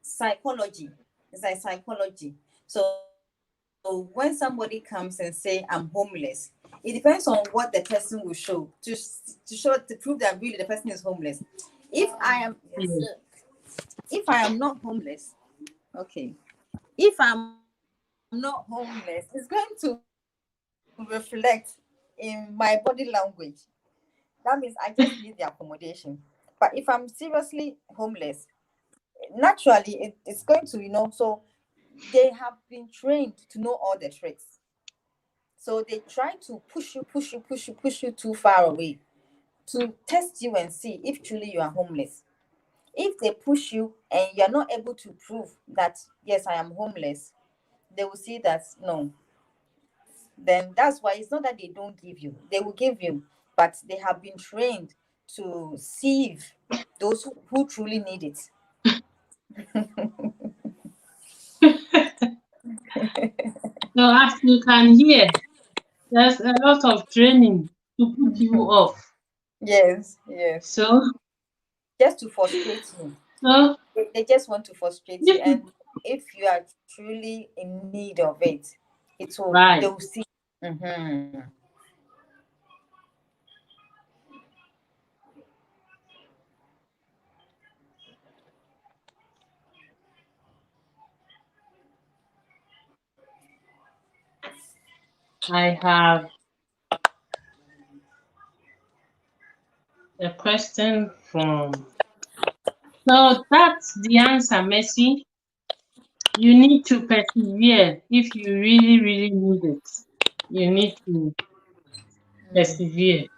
psychology. It's like psychology. So when somebody comes and say I'm homeless, it depends on what the person will show to prove that really the person is homeless. If I am not homeless, okay. If I'm not homeless, it's going to reflect in my body language. That means I just need the accommodation. But if I'm seriously homeless, naturally it's going to, so they have been trained to know all the tricks. So they try to push you too far away to test you and see if truly you are homeless. If they push you and you're not able to prove that, yes, I am homeless, they will see that no. Then that's why it's not that they don't give you, they will give you, but they have been trained to sieve those who truly need it. So as you can hear, there's a lot of training to put you off. Yes. So Just to frustrate you. So They just want to frustrate you. And if you are truly in need of it, right. they will see. Mm-hmm. I have a question from. So that's the answer, Mercy. You need to persevere if you really, really need it. You need to persevere.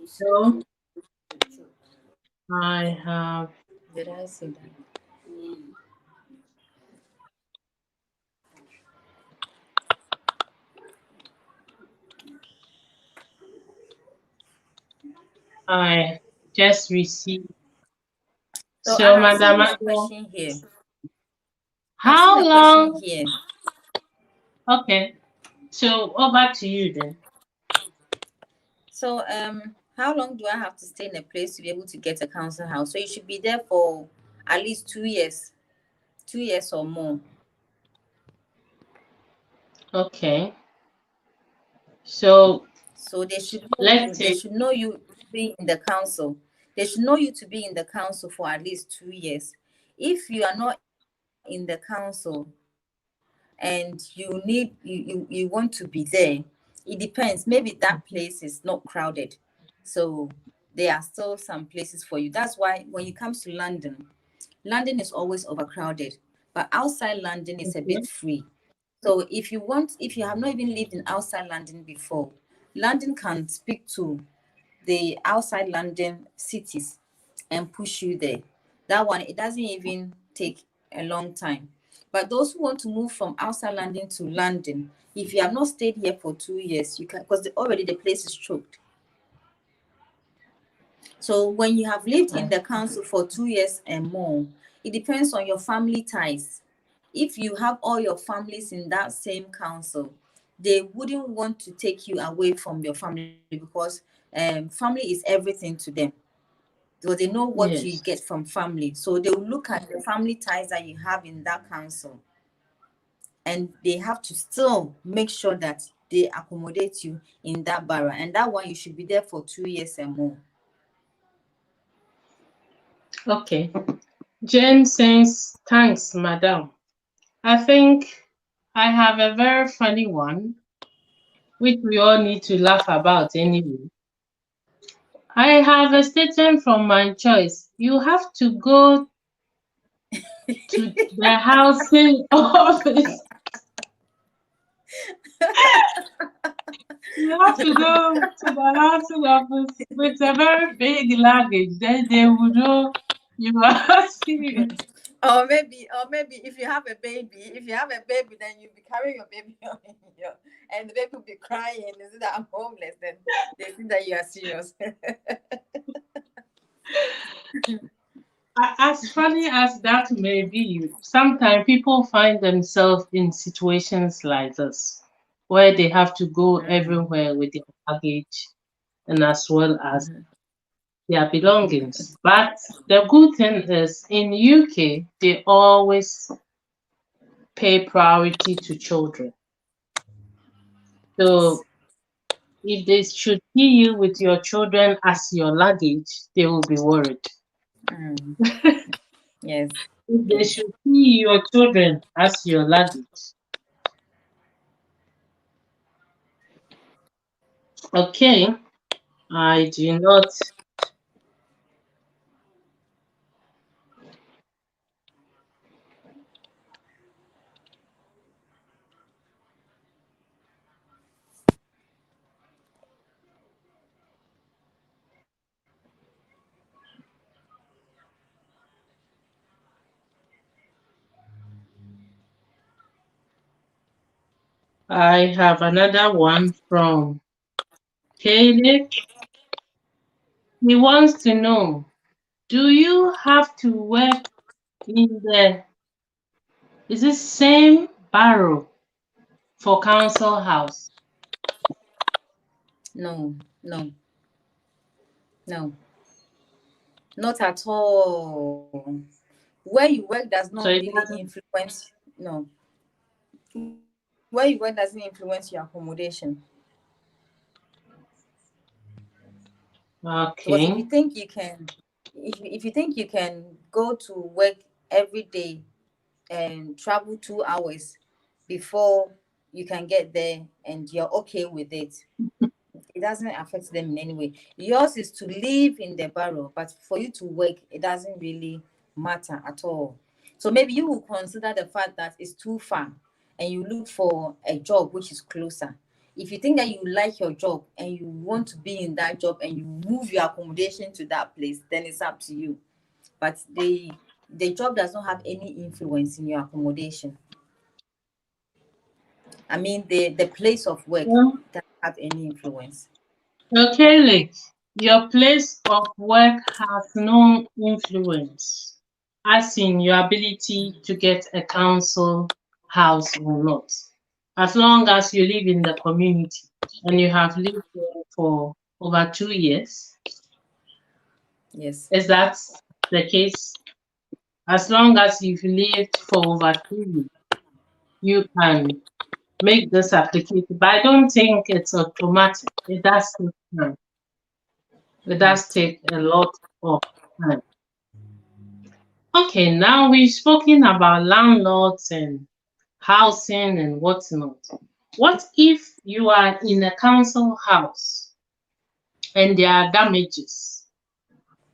So I have. Did I say that? I just received. So I have Madam, seen a question here. how long? Here. Okay, so over to you then. So how long do I have to stay in a place to be able to get a council house? So you should be there for at least 2 years, 2 years or more. Okay. So they should know you to be in the council. They should know you to be in the council for at least 2 years. If you are not in the council and you want to be there, it depends. Maybe that place is not crowded, so there are still some places for you. That's why when it comes to London is always overcrowded, but outside London is a bit free. So if you have not even lived in outside London before, London can speak to the outside London cities and push you there. That one, it doesn't even take a long time. But those who want to move from outside London to London, if you have not stayed here for 2 years, you can, because already the place is choked. So when you have lived in the council for 2 years and more, it depends on your family ties. If you have all your families in that same council, they wouldn't want to take you away from your family, because family is everything to them. So they know what Yes. you get from family. So they will look at the family ties that you have in that council, and they have to still make sure that they accommodate you in that borough. And that one, you should be there for 2 years and more. Okay. Jane says, thanks, madam. I think I have a very funny one, which we all need to laugh about anyway. I have a statement from my choice. You have to go to the housing office. You have to go to the housing office with a very big luggage. Then they will know you are serious. Or maybe if you have a baby, then you'll be carrying your baby on your, and the baby will be crying. They say that I'm homeless. Then they think that you are serious. As funny as that may be, sometimes people find themselves in situations like this, where they have to go everywhere with their luggage and as well as their belongings. But the good thing is, in UK, they always pay priority to children. So if they should see you with your children as your luggage, they will be worried. Yes. If they should see your children as your luggage. Okay, I do not. I have another one from Caleb. He wants to know, do you have to work in the is it same borough for council house? No, not at all. Where you work does not So it really doesn't. influence. No, where you work doesn't influence your accommodation. Because Okay. if you think you can, if you think you can go to work every day and travel 2 hours before you can get there, and you're okay with it, it doesn't affect them in any way. Yours is to live in the borough, but for you to work, it doesn't really matter at all. So maybe you will consider the fact that it's too far and you look for a job which is closer. If you think that you like your job and you want to be in that job and you move your accommodation to that place, then it's up to you. But the job does not have any influence in your accommodation. I mean, the place of work doesn't have any influence. Okay, Lick, your place of work has no influence, as in your ability to get a council house or not. As long as you live in the community and you have lived there for over 2 years, Yes. is that the case? As long as you've lived for over 2 years, you can make this application. But I don't think it's automatic. It does take time. It does take a lot of time. Okay, now we've spoken about landlords and housing and whatnot. What if you are in a council house and there are damages?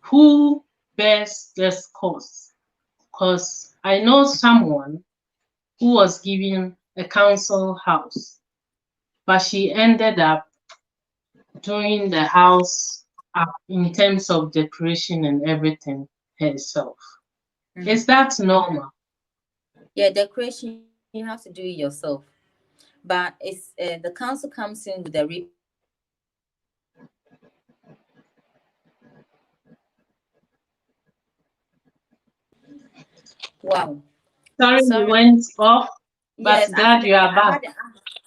Who bears this cost? Because I know someone who was given a council house, but she ended up doing the house up in terms of decoration and everything herself. Is that normal? Yeah, decoration, you have to do it yourself. But it's the council comes in with the repairs. Wow. Sorry, you Sorry. went off, but Yes, glad you are back.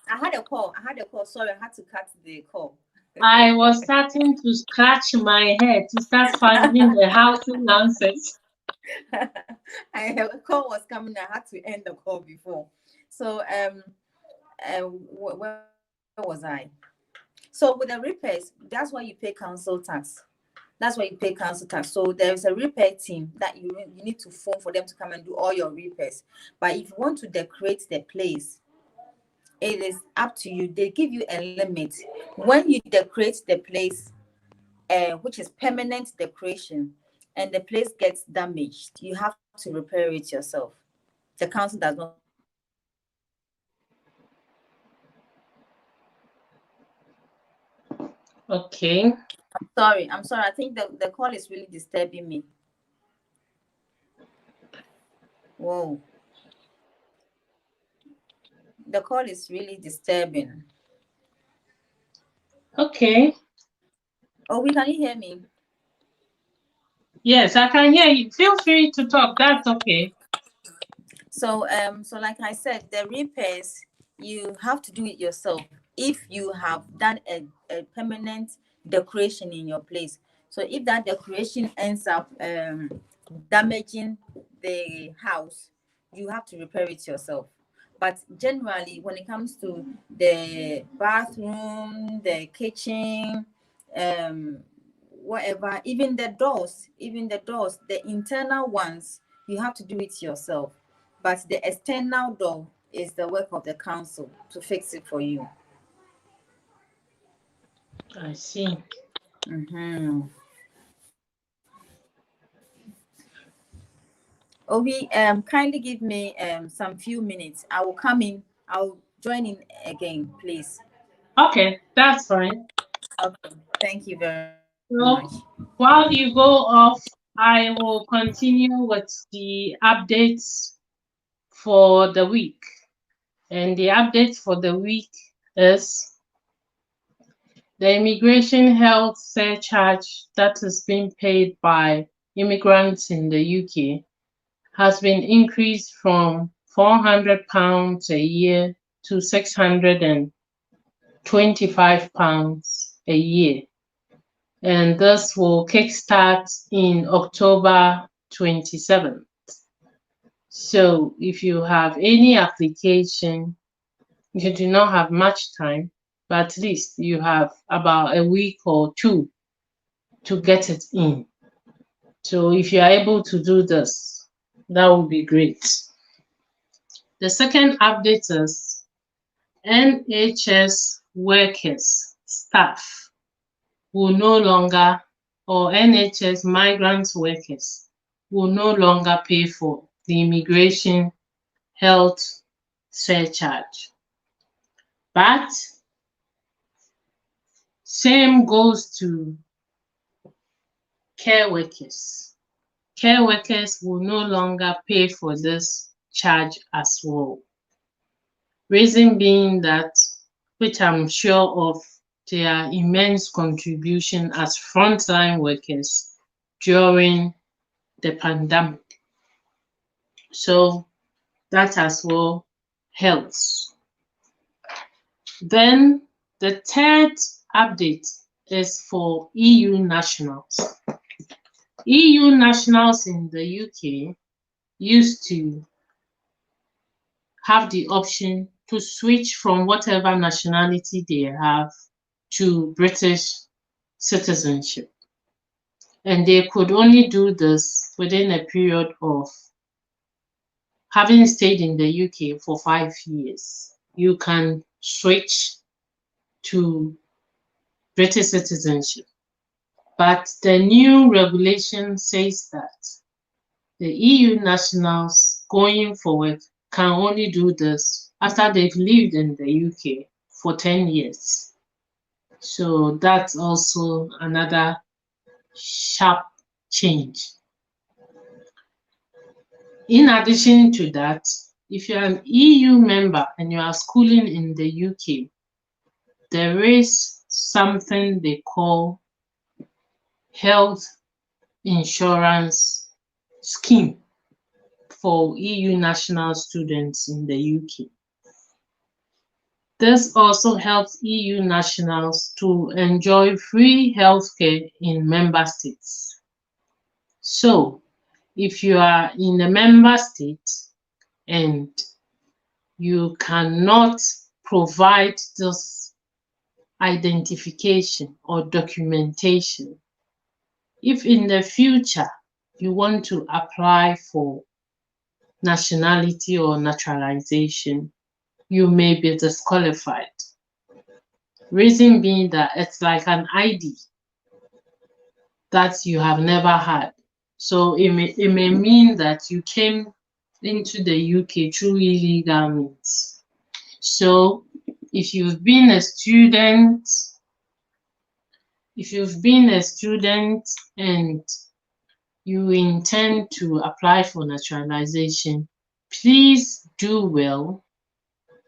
I had a call. I had a call. Sorry, I had to cut the call. I was starting to scratch my head to start finding the housing answers. A call was coming. I had to end the call before. So where was I? So with the repairs, that's why you pay council tax. That's why you pay council tax. So there's a repair team that you need to phone for them to come and do all your repairs. But if you want to decorate the place, it is up to you. They give you a limit. When you decorate the place, which is permanent decoration, and the place gets damaged, you have to repair it yourself. The council does not pay for that. Okay. I'm sorry. I think the call is really disturbing me. Whoa. The call is really disturbing. Okay. Oh, can you hear me? Yes, I can hear you. Feel free to talk. That's okay. So like I said, the repairs, you have to do it yourself if you have done a permanent decoration in your place. So if that decoration ends up damaging the house, you have to repair it yourself. But generally, when it comes to the bathroom, the kitchen, whatever, even the doors, the internal ones, you have to do it yourself. But the external door is the work of the council to fix it for you. I see. Mm-hmm. Obi, kindly give me some few minutes. I will come in. I'll join in again, please. Okay, that's fine. Okay. Thank you very much. So while you go off, I will continue with the updates for the week. And the update for the week is the immigration health surcharge that is being paid by immigrants in the UK has been increased from £400 a year to £625 a year. And this will kickstart in October 27th. So if you have any application, you do not have much time, but at least you have about a week or two to get it in. So if you are able to do this, that would be great. The second update is NHS workers, staff will no longer, or NHS migrant workers will no longer pay for the immigration health surcharge. But same goes to care workers. Care workers will no longer pay for this charge as well. Reason being that, which I'm sure of, their immense contribution as frontline workers during the pandemic. So that as well helps. Then the third update is for EU nationals. EU nationals in the UK used to have the option to switch from whatever nationality they have to British citizenship. And they could only do this within a period of having stayed in the UK for 5 years. You can switch to British citizenship. But the new regulation says that the EU nationals going forward can only do this after they've lived in the UK for 10 years. So that's also another sharp change. In addition to that, if you're an EU member and you are schooling in the UK, there is something they call health insurance scheme for EU national students in the UK. This also helps EU nationals to enjoy free healthcare in member states. So, if you are in a member state and you cannot provide this identification or documentation, if in the future you want to apply for nationality or naturalization, you may be disqualified. Reason being that it's like an ID that you have never had. So it may mean that you came into the UK through illegal means. So if you've been a student and you intend to apply for naturalization, please do well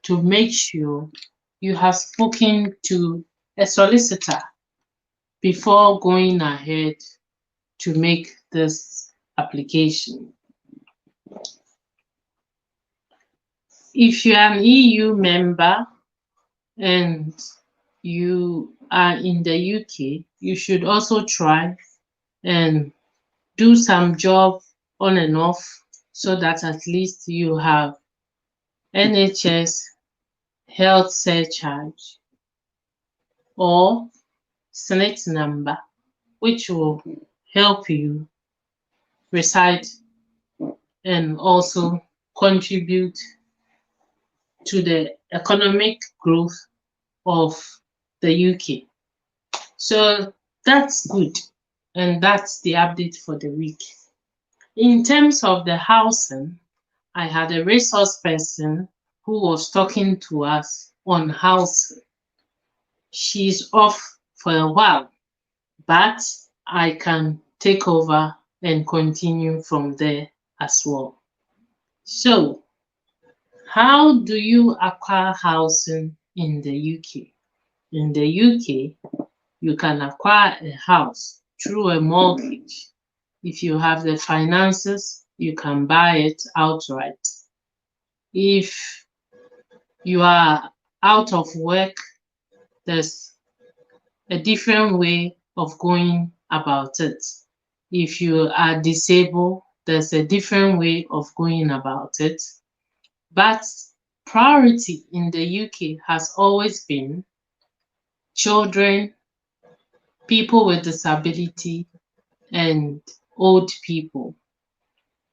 to make sure you have spoken to a solicitor before going ahead to make this application. If you are an EU member and you are in the UK, you should also try and do some job on and off so that at least you have NHS health surcharge or SNIT number, which will help you reside and also contribute to the economic growth of the UK. So that's good, and that's the update for the week. In terms of the housing, I had a resource person who was talking to us on housing. She's off for a while, but I can take over and continue from there as well. So, how do you acquire housing in the UK? In the UK, you can acquire a house through a mortgage. If you have the finances, you can buy it outright. If you are out of work, there's a different way of going about it. If you are disabled, there's a different way of going about it. But priority in the UK has always been children, people with disability, and old people.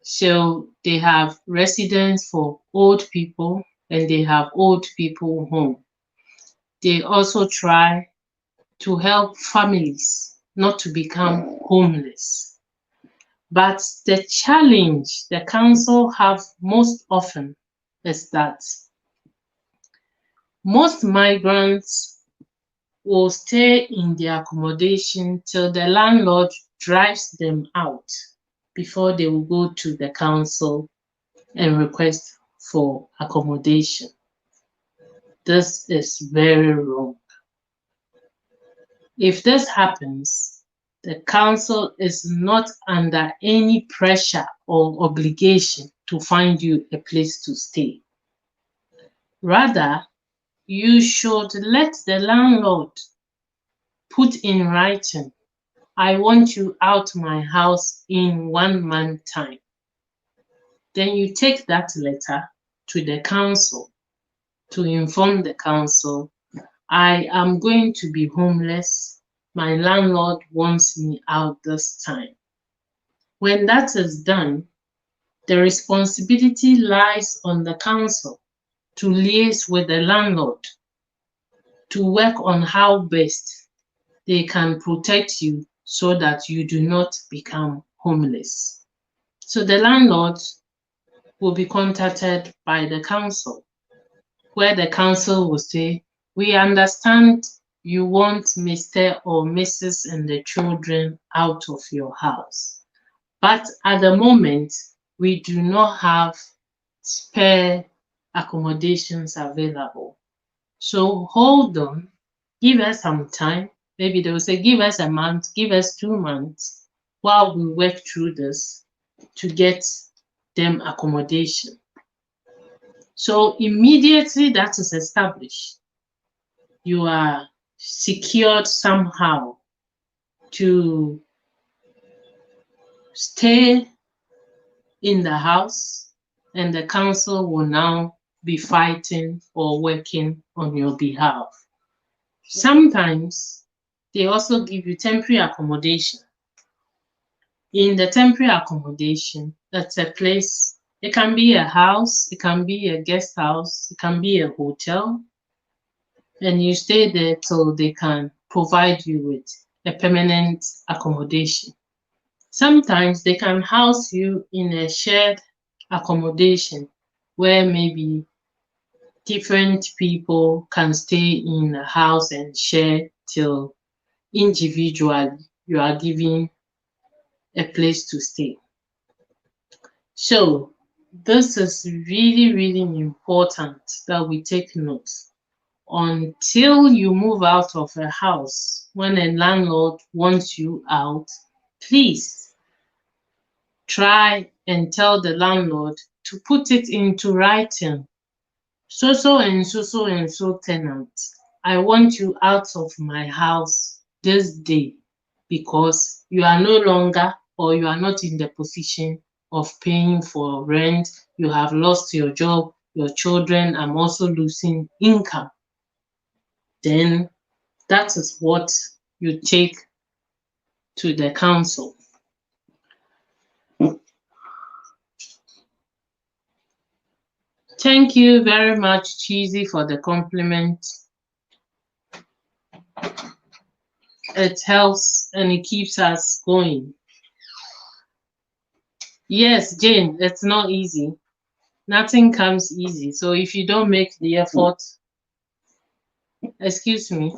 So they have residence for old people and they have old people home. They also try to help families not to become homeless. But the challenge the council have most often is that most migrants will stay in their accommodation till the landlord drives them out before they will go to the council and request for accommodation. This is very wrong. If this happens, the council is not under any pressure or obligation to find you a place to stay. Rather, you should let the landlord put in writing, I want you out my house in 1 month time. Then you take that letter to the council to inform the council, I am going to be homeless. My landlord wants me out this time. When that is done, the responsibility lies on the council to liaise with the landlord to work on how best they can protect you so that you do not become homeless. So the landlord will be contacted by the council, where the council will say, we understand you want Mr. or Mrs. and the children out of your house. But at the moment, we do not have spare accommodations available. So hold on, give us some time. Maybe they will say, give us a month, give us 2 months while we work through this to get them accommodation. So immediately that is established, you are secured somehow to stay in the house, and the council will now be fighting or working on your behalf. Sometimes they also give you temporary accommodation. In the temporary accommodation, that's a place, it can be a house, it can be a guest house, it can be a hotel, and you stay there till they can provide you with a permanent accommodation. Sometimes they can house you in a shared accommodation where maybe different people can stay in a house and share till individually you are given a place to stay. So this is really, really important that we take note. Until you move out of a house, when a landlord wants you out, please try and tell the landlord to put it into writing. So and so tenant, I want you out of my house this day because you are no longer, or you are not in the position of paying for rent, you have lost your job, your children are also losing income. Then that is what you take to the council. Thank you very much, Cheesy, for the compliment. It helps and it keeps us going. Yes, Jane, it's not easy. Nothing comes easy. So if you don't make the effort, excuse me.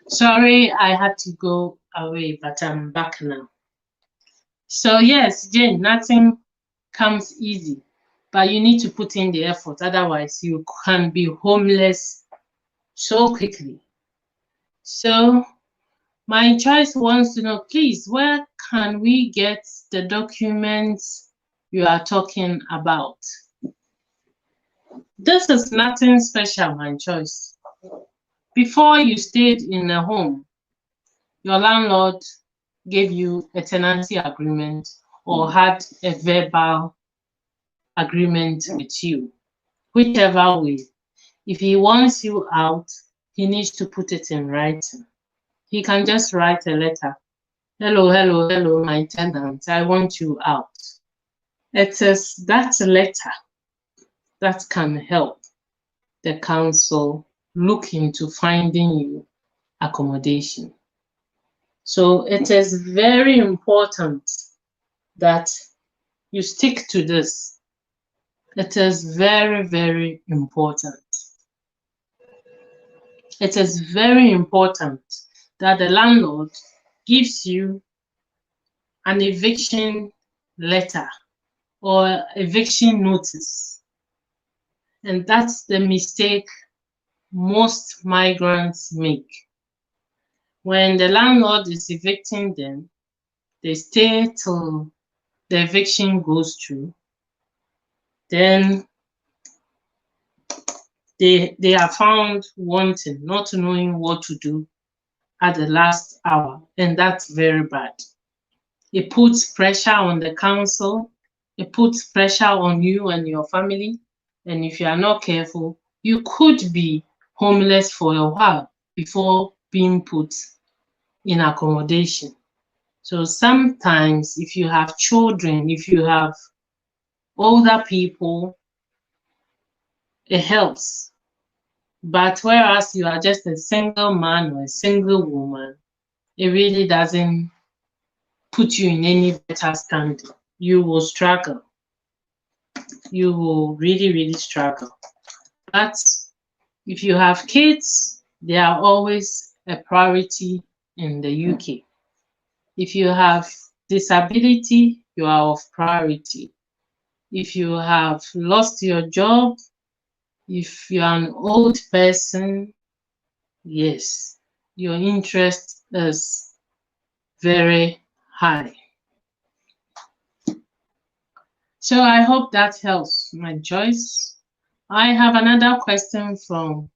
Sorry, I had to go away, but I'm back now. So yes, Jane, nothing comes easy, but you need to put in the effort. Otherwise, you can be homeless so quickly. So my choice wants to know, please, where can we get the documents you are talking about? This is nothing special, my choice. Before you stayed in a home, your landlord gave you a tenancy agreement or had a verbal agreement with you, whichever way. If he wants you out, he needs to put it in writing. He can just write a letter. Hello, my tenant, I want you out. It is that letter that can help the council look into finding you accommodation. So it is very important that you stick to this. It is very, very important. It is very important that the landlord gives you an eviction letter or eviction notice. And that's the mistake most migrants make. When the landlord is evicting them, they stay till the eviction goes through. Then they are found wanting, not knowing what to do at the last hour, and that's very bad. It puts pressure on the council, it puts pressure on you and your family, and if you are not careful, you could be homeless for a while before being put in accommodation. So sometimes if you have children, if you have older people, it helps. But whereas you are just a single man or a single woman, it really doesn't put you in any better standing. You will struggle. You will really, really struggle. But if you have kids, they are always a priority in the UK. If you have disability, you are of priority. If you have lost your job, if you are an old person, yes, your interest is very high. So I hope that helps, my Joyce. I have another question from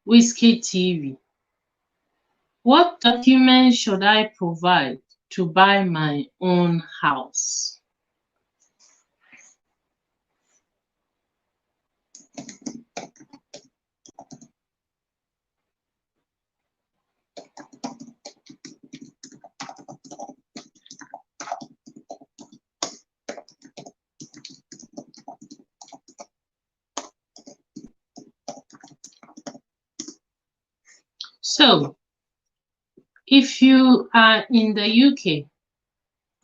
Whiskey TV. What documents should I provide to buy my own house? So, if you are in the UK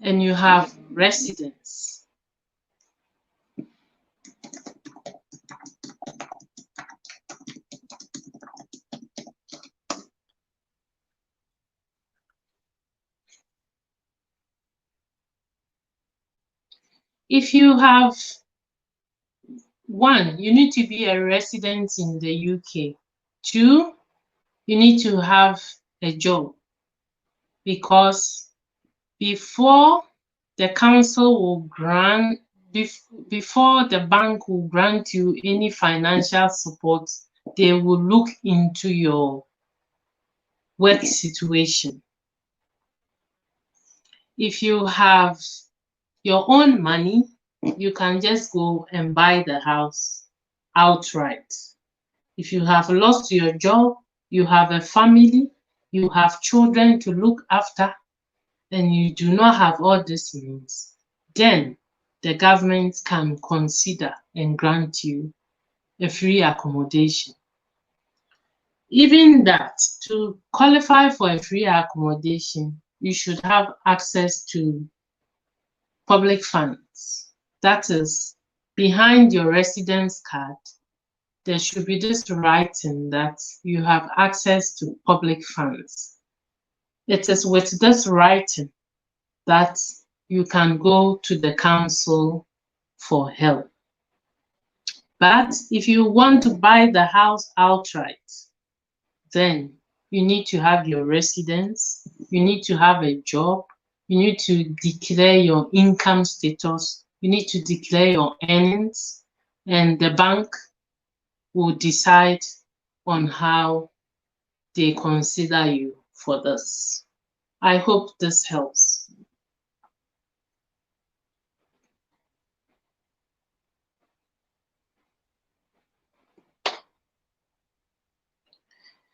and you have residence, if you have one, you need to be a resident in the UK. Two, you need to have a job, because before the council will grant, before the bank will grant you any financial support, they will look into your work situation. If you have your own money, you can just go and buy the house outright. If you have lost your job, you have a family, you have children to look after, and you do not have all these means, then the government can consider and grant you a free accommodation. Even that, to qualify for a free accommodation, you should have access to public funds. That is, behind your residence card, there should be this writing that you have access to public funds. It is with this writing that you can go to the council for help. But if you want to buy the house outright, then you need to have your residence, you need to have a job, you need to declare your income status, you need to declare your earnings, and the bank will decide on how they consider you for this. I hope this helps.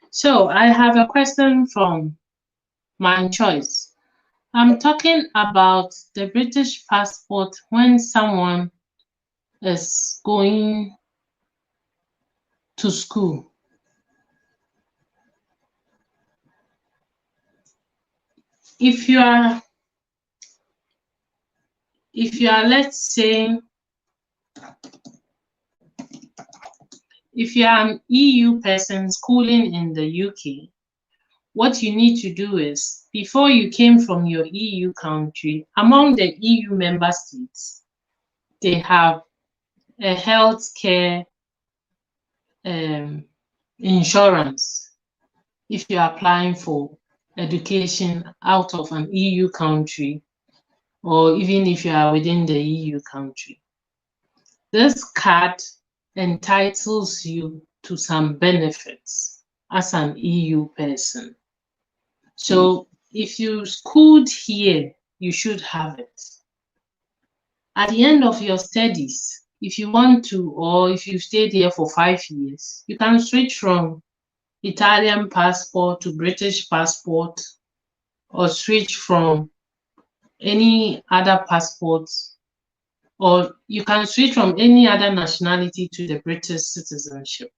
So I have a question from My Choice. I'm talking about the British passport when someone is going to school. If you are, let's say, if you are an EU person schooling in the UK, what you need to do is, before you came from your EU country, among the EU member states, they have a healthcare insurance if you are applying for education out of an EU country, or even if you are within the EU country. This card entitles you to some benefits as an EU person. So if you schooled here, you should have it. At the end of your studies, if you want to, or if you stayed here for 5 years, you can switch from Italian passport to British passport, or switch from any other passport, or you can switch from any other nationality to the British citizenship.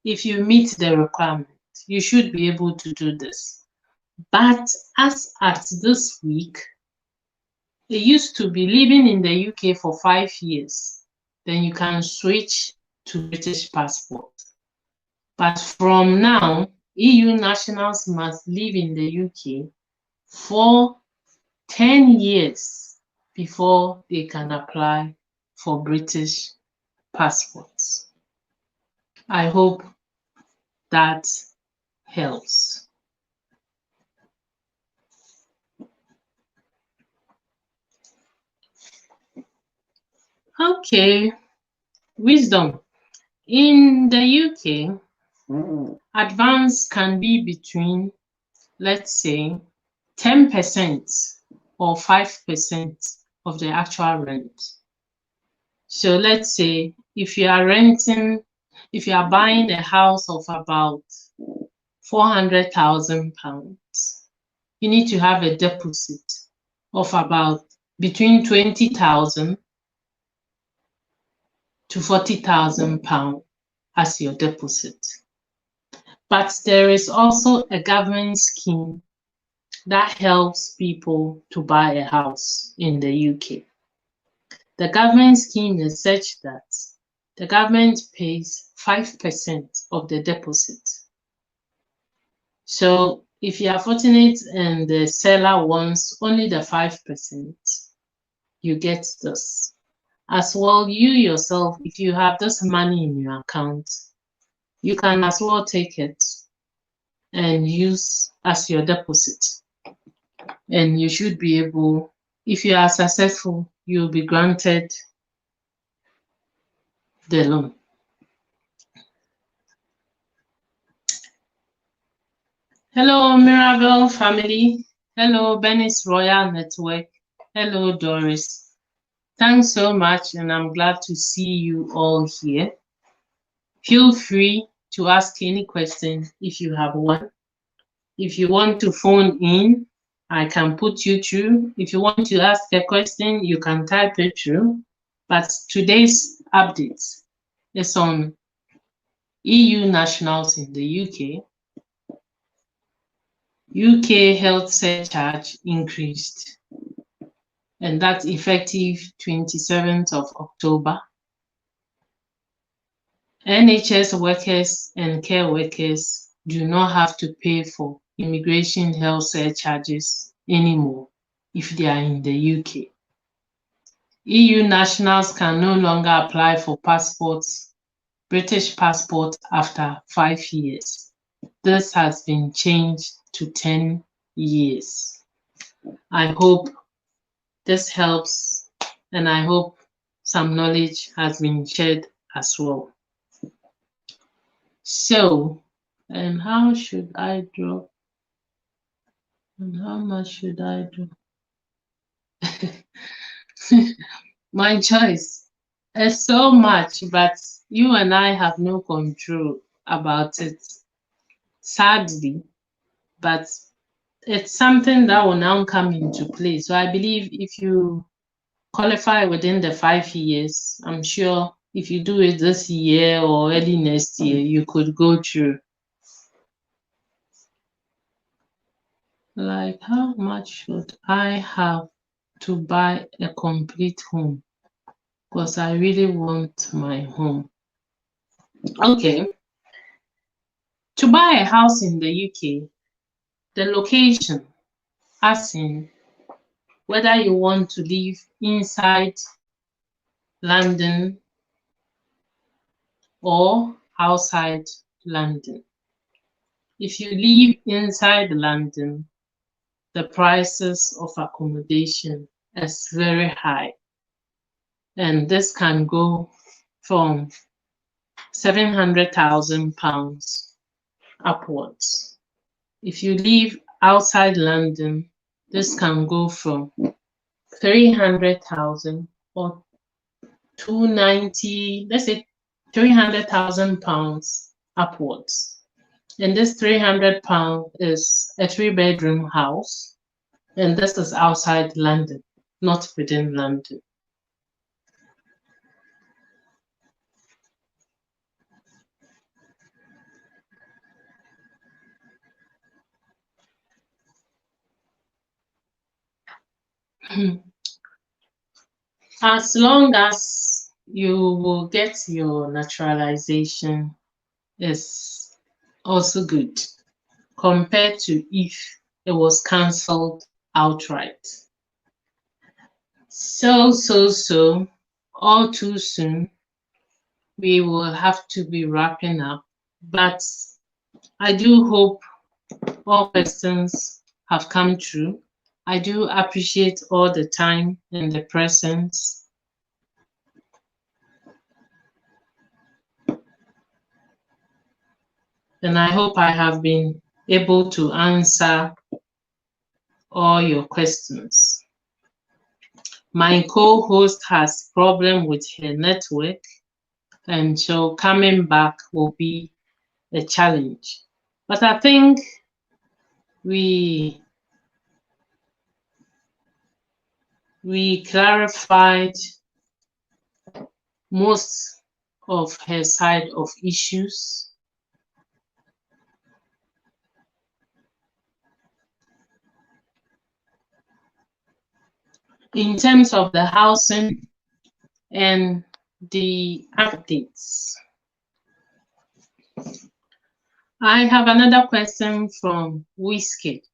If you meet the requirement, you should be able to do this. But as at this week, it used to be living in the UK for 5 years, then you can switch to British passport. But from now, EU nationals must live in the UK for 10 years before they can apply for British passports. I hope that helps. Okay, wisdom. In the UK, advance can be between, let's say, 10% or 5% of the actual rent. So let's say if you are buying a house of about £400,000, you need to have a deposit of about between £20,000 to £40,000 as your deposit. But there is also a government scheme that helps people to buy a house in the UK. The government scheme is such that the government pays 5% of the deposit. So if you are fortunate and the seller wants only the 5%, you get this. As well, you yourself, if you have this money in your account, you can as well take it and use as your deposit. And you should be able, if you are successful, you'll be granted the loan. Hello, Mirabel family. Hello, Benny's Royal Network. Hello, Doris. Thanks so much, and I'm glad to see you all here. Feel free to ask any question if you have one. If you want to phone in, I can put you through. If you want to ask a question, you can type it through. But today's update is on EU nationals in the UK. UK health surcharge increased, and that's effective 27th of October. NHS workers and care workers do not have to pay for immigration health surcharges anymore if they are in the UK. EU nationals can no longer apply for passports, British passport, after 5 years. This has been changed to 10 years. I hope this helps, and I hope some knowledge has been shared as well. So, and how should I draw? And how much should I do? My choice. It's so much, but you and I have no control about it, sadly. But it's something that will now come into play. So I believe if you qualify within the 5 years, I'm sure if you do it this year or early next year, you could go through. Like, how much should I have to buy a complete home? Because I really want my home. Okay. To buy a house in the UK, the location, as in whether you want to live inside London or outside London. If you live inside London, the prices of accommodation is very high, and this can go from £700,000 upwards. If you live outside London, this can go from 300,000 or 290, let's say £300,000 upwards. And this £300 is a 3-bedroom house, and this is outside London, not within London. As long as you will get your naturalization, is also good compared to if it was cancelled outright. So, all too soon, we will have to be wrapping up. But I do hope all questions have come true. I do appreciate all the time and the presence. And I hope I have been able to answer all your questions. My co-host has problem with her network, and so coming back will be a challenge. But I think we clarified most of her side of issues. In terms of the housing and the updates. I have another question from Whiskey.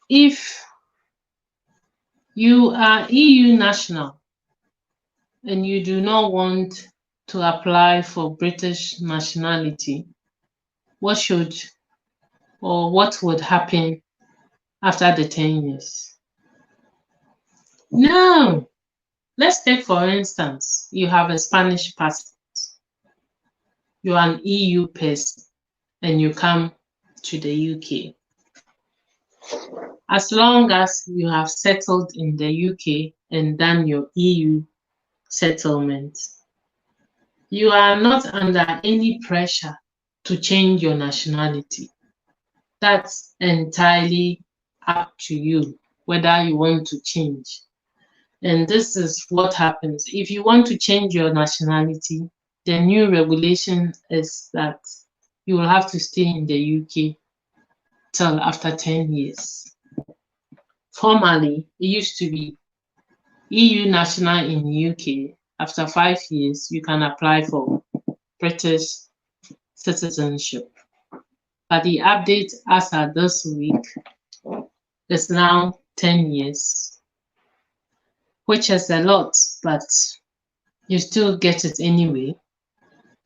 If you are EU national and you do not want to apply for British nationality, what would happen after the 10 years? No. Let's take, for instance, you have a Spanish passport. You are an EU person and you come to the UK. As long as you have settled in the UK and done your EU settlement, you are not under any pressure to change your nationality. That's entirely up to you, whether you want to change. And this is what happens. If you want to change your nationality, the new regulation is that you will have to stay in the UK till after 10 years. Formerly, it used to be EU national in the UK. After 5 years, you can apply for British citizenship. But the update as of this week is now 10 years, which is a lot, but you still get it anyway.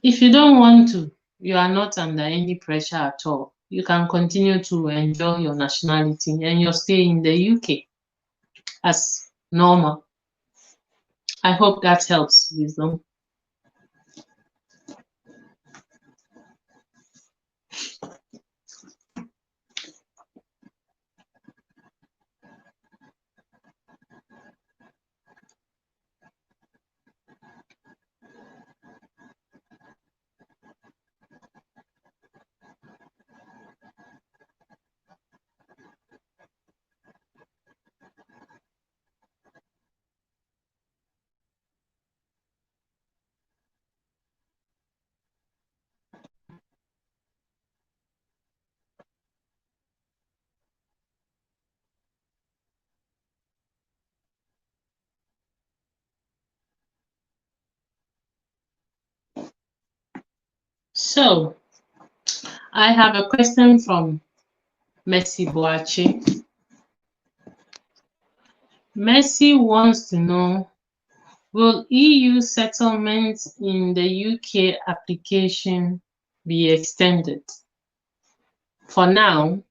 If you don't want to, you are not under any pressure at all. You can continue to enjoy your nationality and your stay in the UK as normal. I hope that helps, Wisdom. So I have a question from Mercy Boache. Mercy wants to know, will EU settlements in the UK application be extended? For now,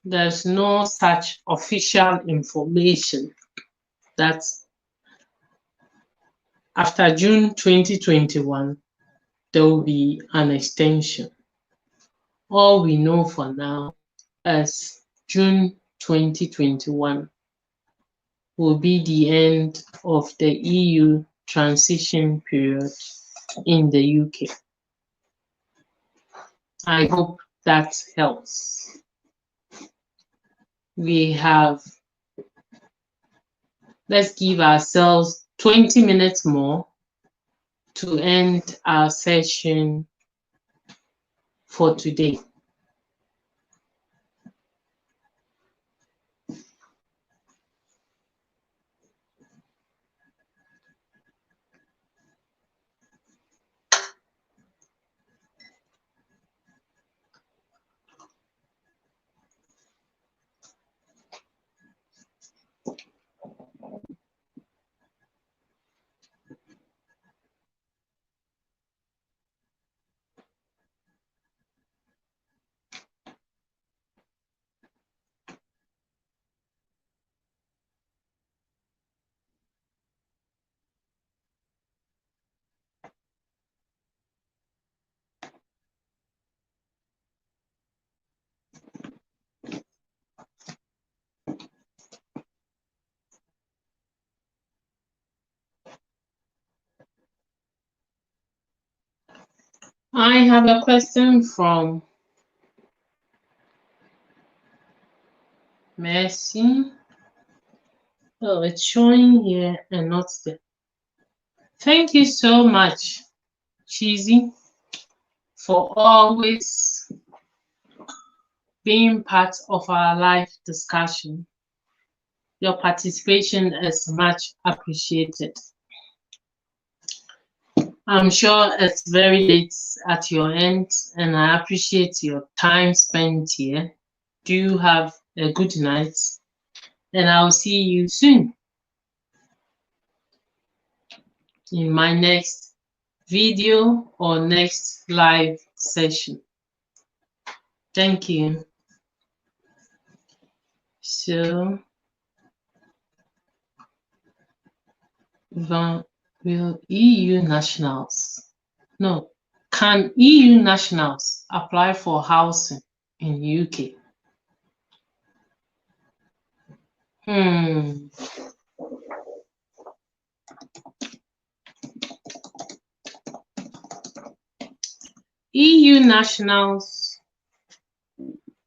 there's no such official information that after June 2021, there will be an extension. All we know for now is June 2021 will be the end of the EU transition period in the UK. I hope that helps. Let's give ourselves 20 minutes more to end our session for today. I have a question from Mercy. Oh, it's showing here and not there. Thank you so much, Cheesy, for always being part of our live discussion. Your participation is much appreciated. I'm sure it's very late at your end, and I appreciate your time spent here. Do have a good night, and I'll see you soon in my next video or next live session. Thank you. So, will EU nationals, no, can EU nationals apply for housing in UK? EU nationals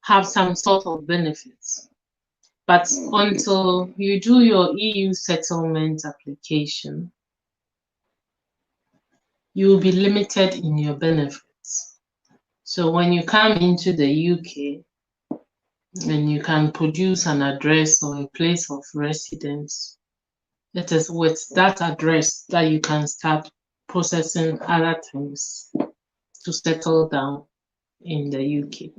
have some sort of benefits, but until you do your EU settlement application, you will be limited in your benefits. So when you come into the UK and you can produce an address or a place of residence, it is with that address that you can start processing other things to settle down in the UK.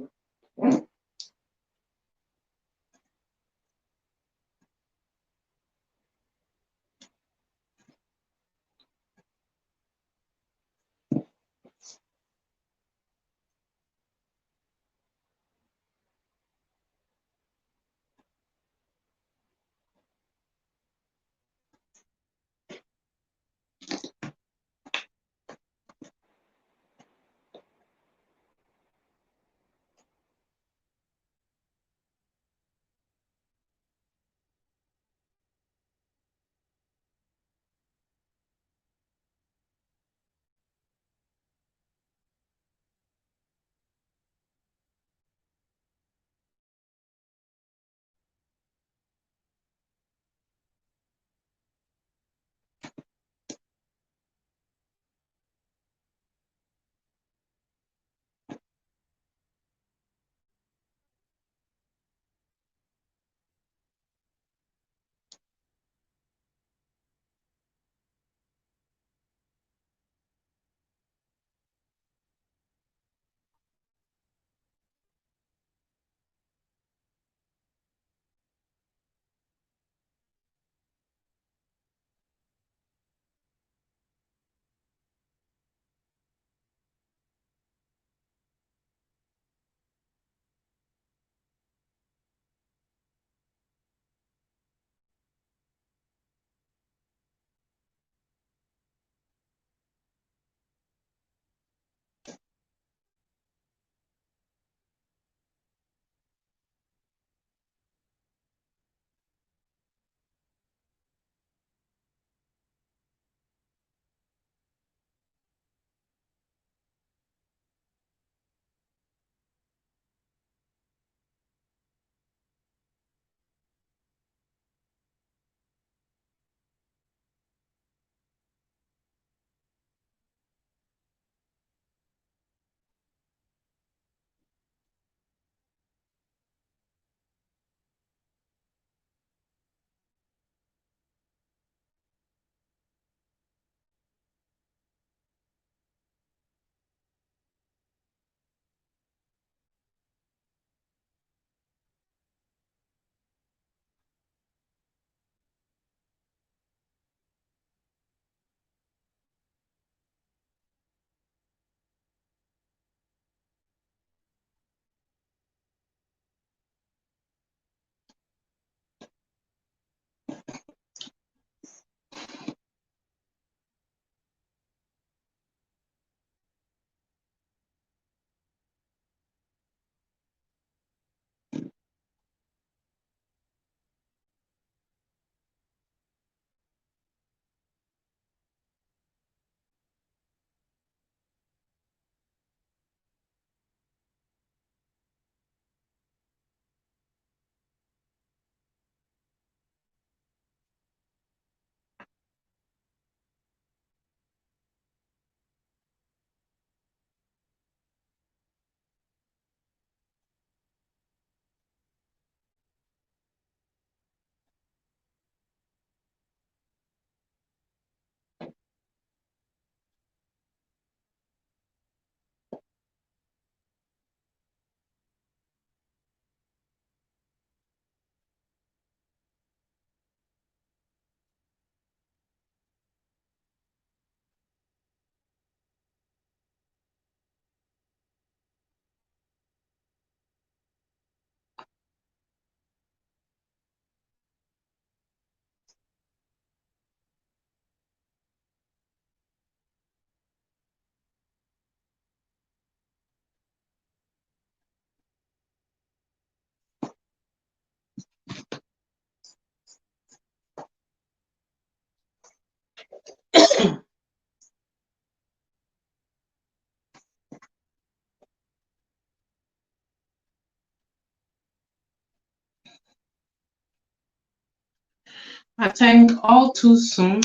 I think all too soon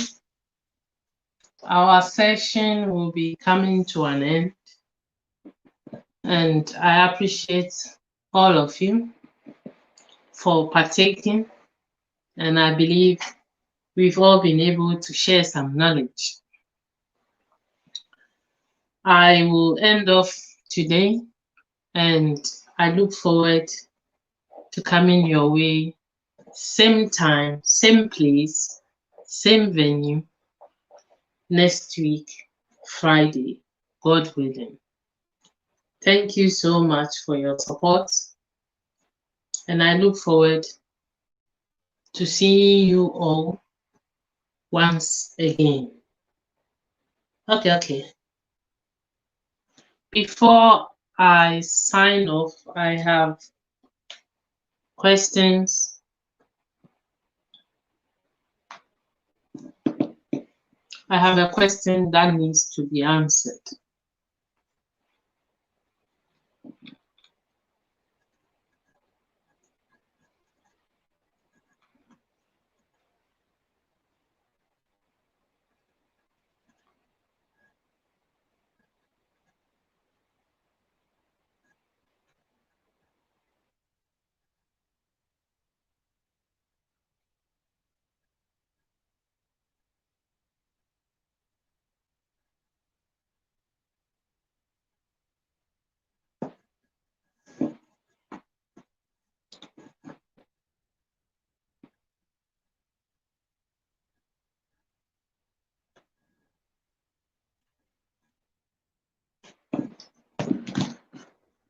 our session will be coming to an end, and I appreciate all of you for partaking, and I believe we've all been able to share some knowledge. I will end off today, and I look forward to coming your way, same time, same place, same venue, next week, Friday, God willing. Thank you so much for your support, and I look forward to seeing you all once again. Okay. Before I sign off, I have questions. I have a question that needs to be answered.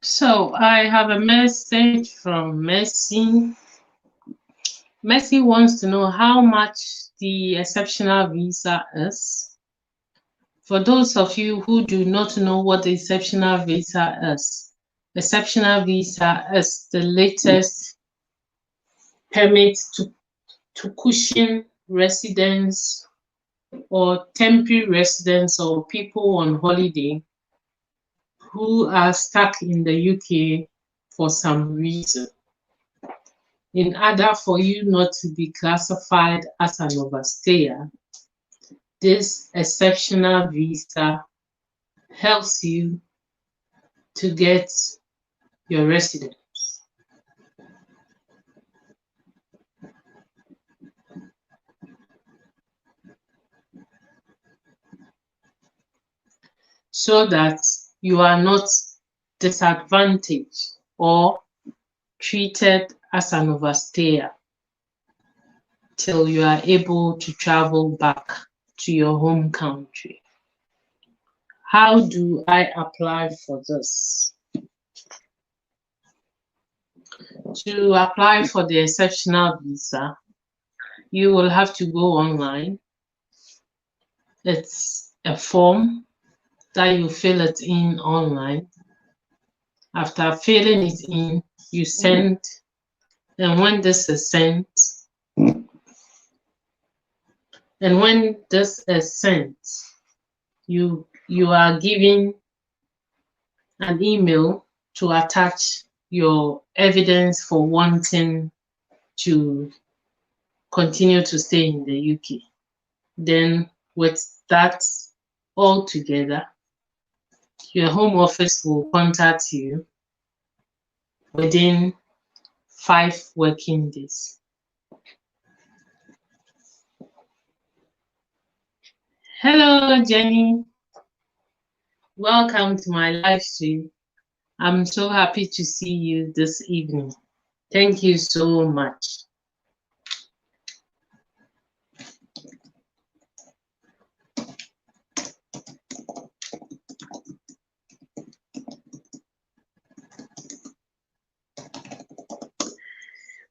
So I have a message from Mercy. Mercy wants to know how much the exceptional visa is. For those of you who do not know what the exceptional visa is the latest permit to cushion residents or temporary residents or people on holiday who are stuck in the UK for some reason. In order for you not to be classified as an overstayer, this exceptional visa helps you to get your residence. So that you are not disadvantaged or treated as an overstayer till you are able to travel back to your home country. How do I apply for this? To apply for the exceptional visa, you will have to go online. It's a form that you fill it in online. After filling it in, you send, and when this is sent, you are given an email to attach your evidence for wanting to continue to stay in the UK. Then with that all together, your home office will contact you within 5 working days. Hello, Jenny. Welcome to my live stream. I'm so happy to see you this evening. Thank you so much.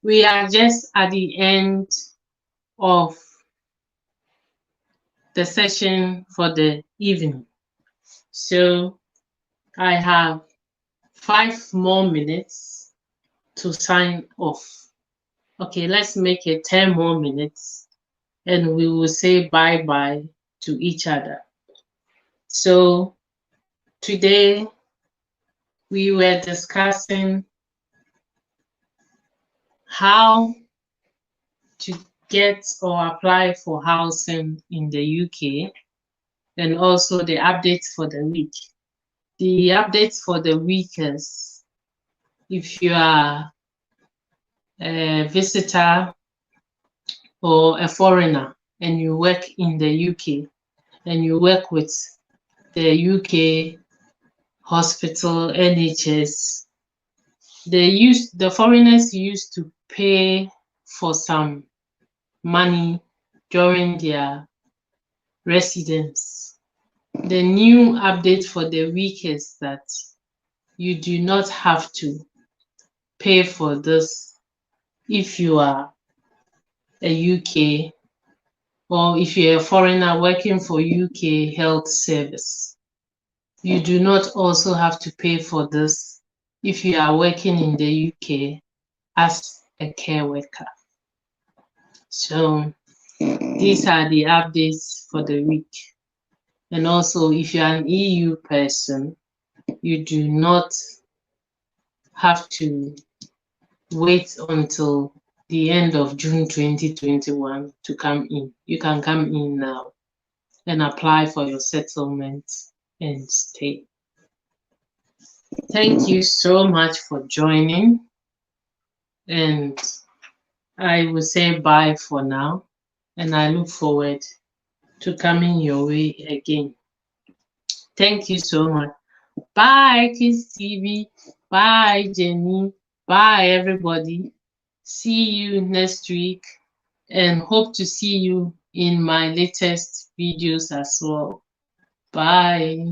We are just at the end of the session for the evening. So I have 5 more minutes to sign off. Okay, let's make it 10 more minutes and we will say bye-bye to each other. So today we were discussing how to get or apply for housing in the UK, and also the updates for the week. The updates for the week is, if you are a visitor or a foreigner and you work in the UK and you work with the UK hospital, NHS, the foreigners used to pay for some money during their residence. The new update for the week is that you do not have to pay for this if you are a UK or if you're a foreigner working for UK Health Service. You do not also have to pay for this if you are working in the UK as a care worker. So these are the updates for the week. And also, if you're an EU person, you do not have to wait until the end of June 2021 to come in. You can come in now and apply for your settlement and stay. Thank you so much for joining, and I will say bye for now, and I look forward to coming your way again. Thank you so much. Bye, Kids TV. Bye, Jenny. Bye, everybody. See you next week, and hope to see you in my latest videos as well. Bye.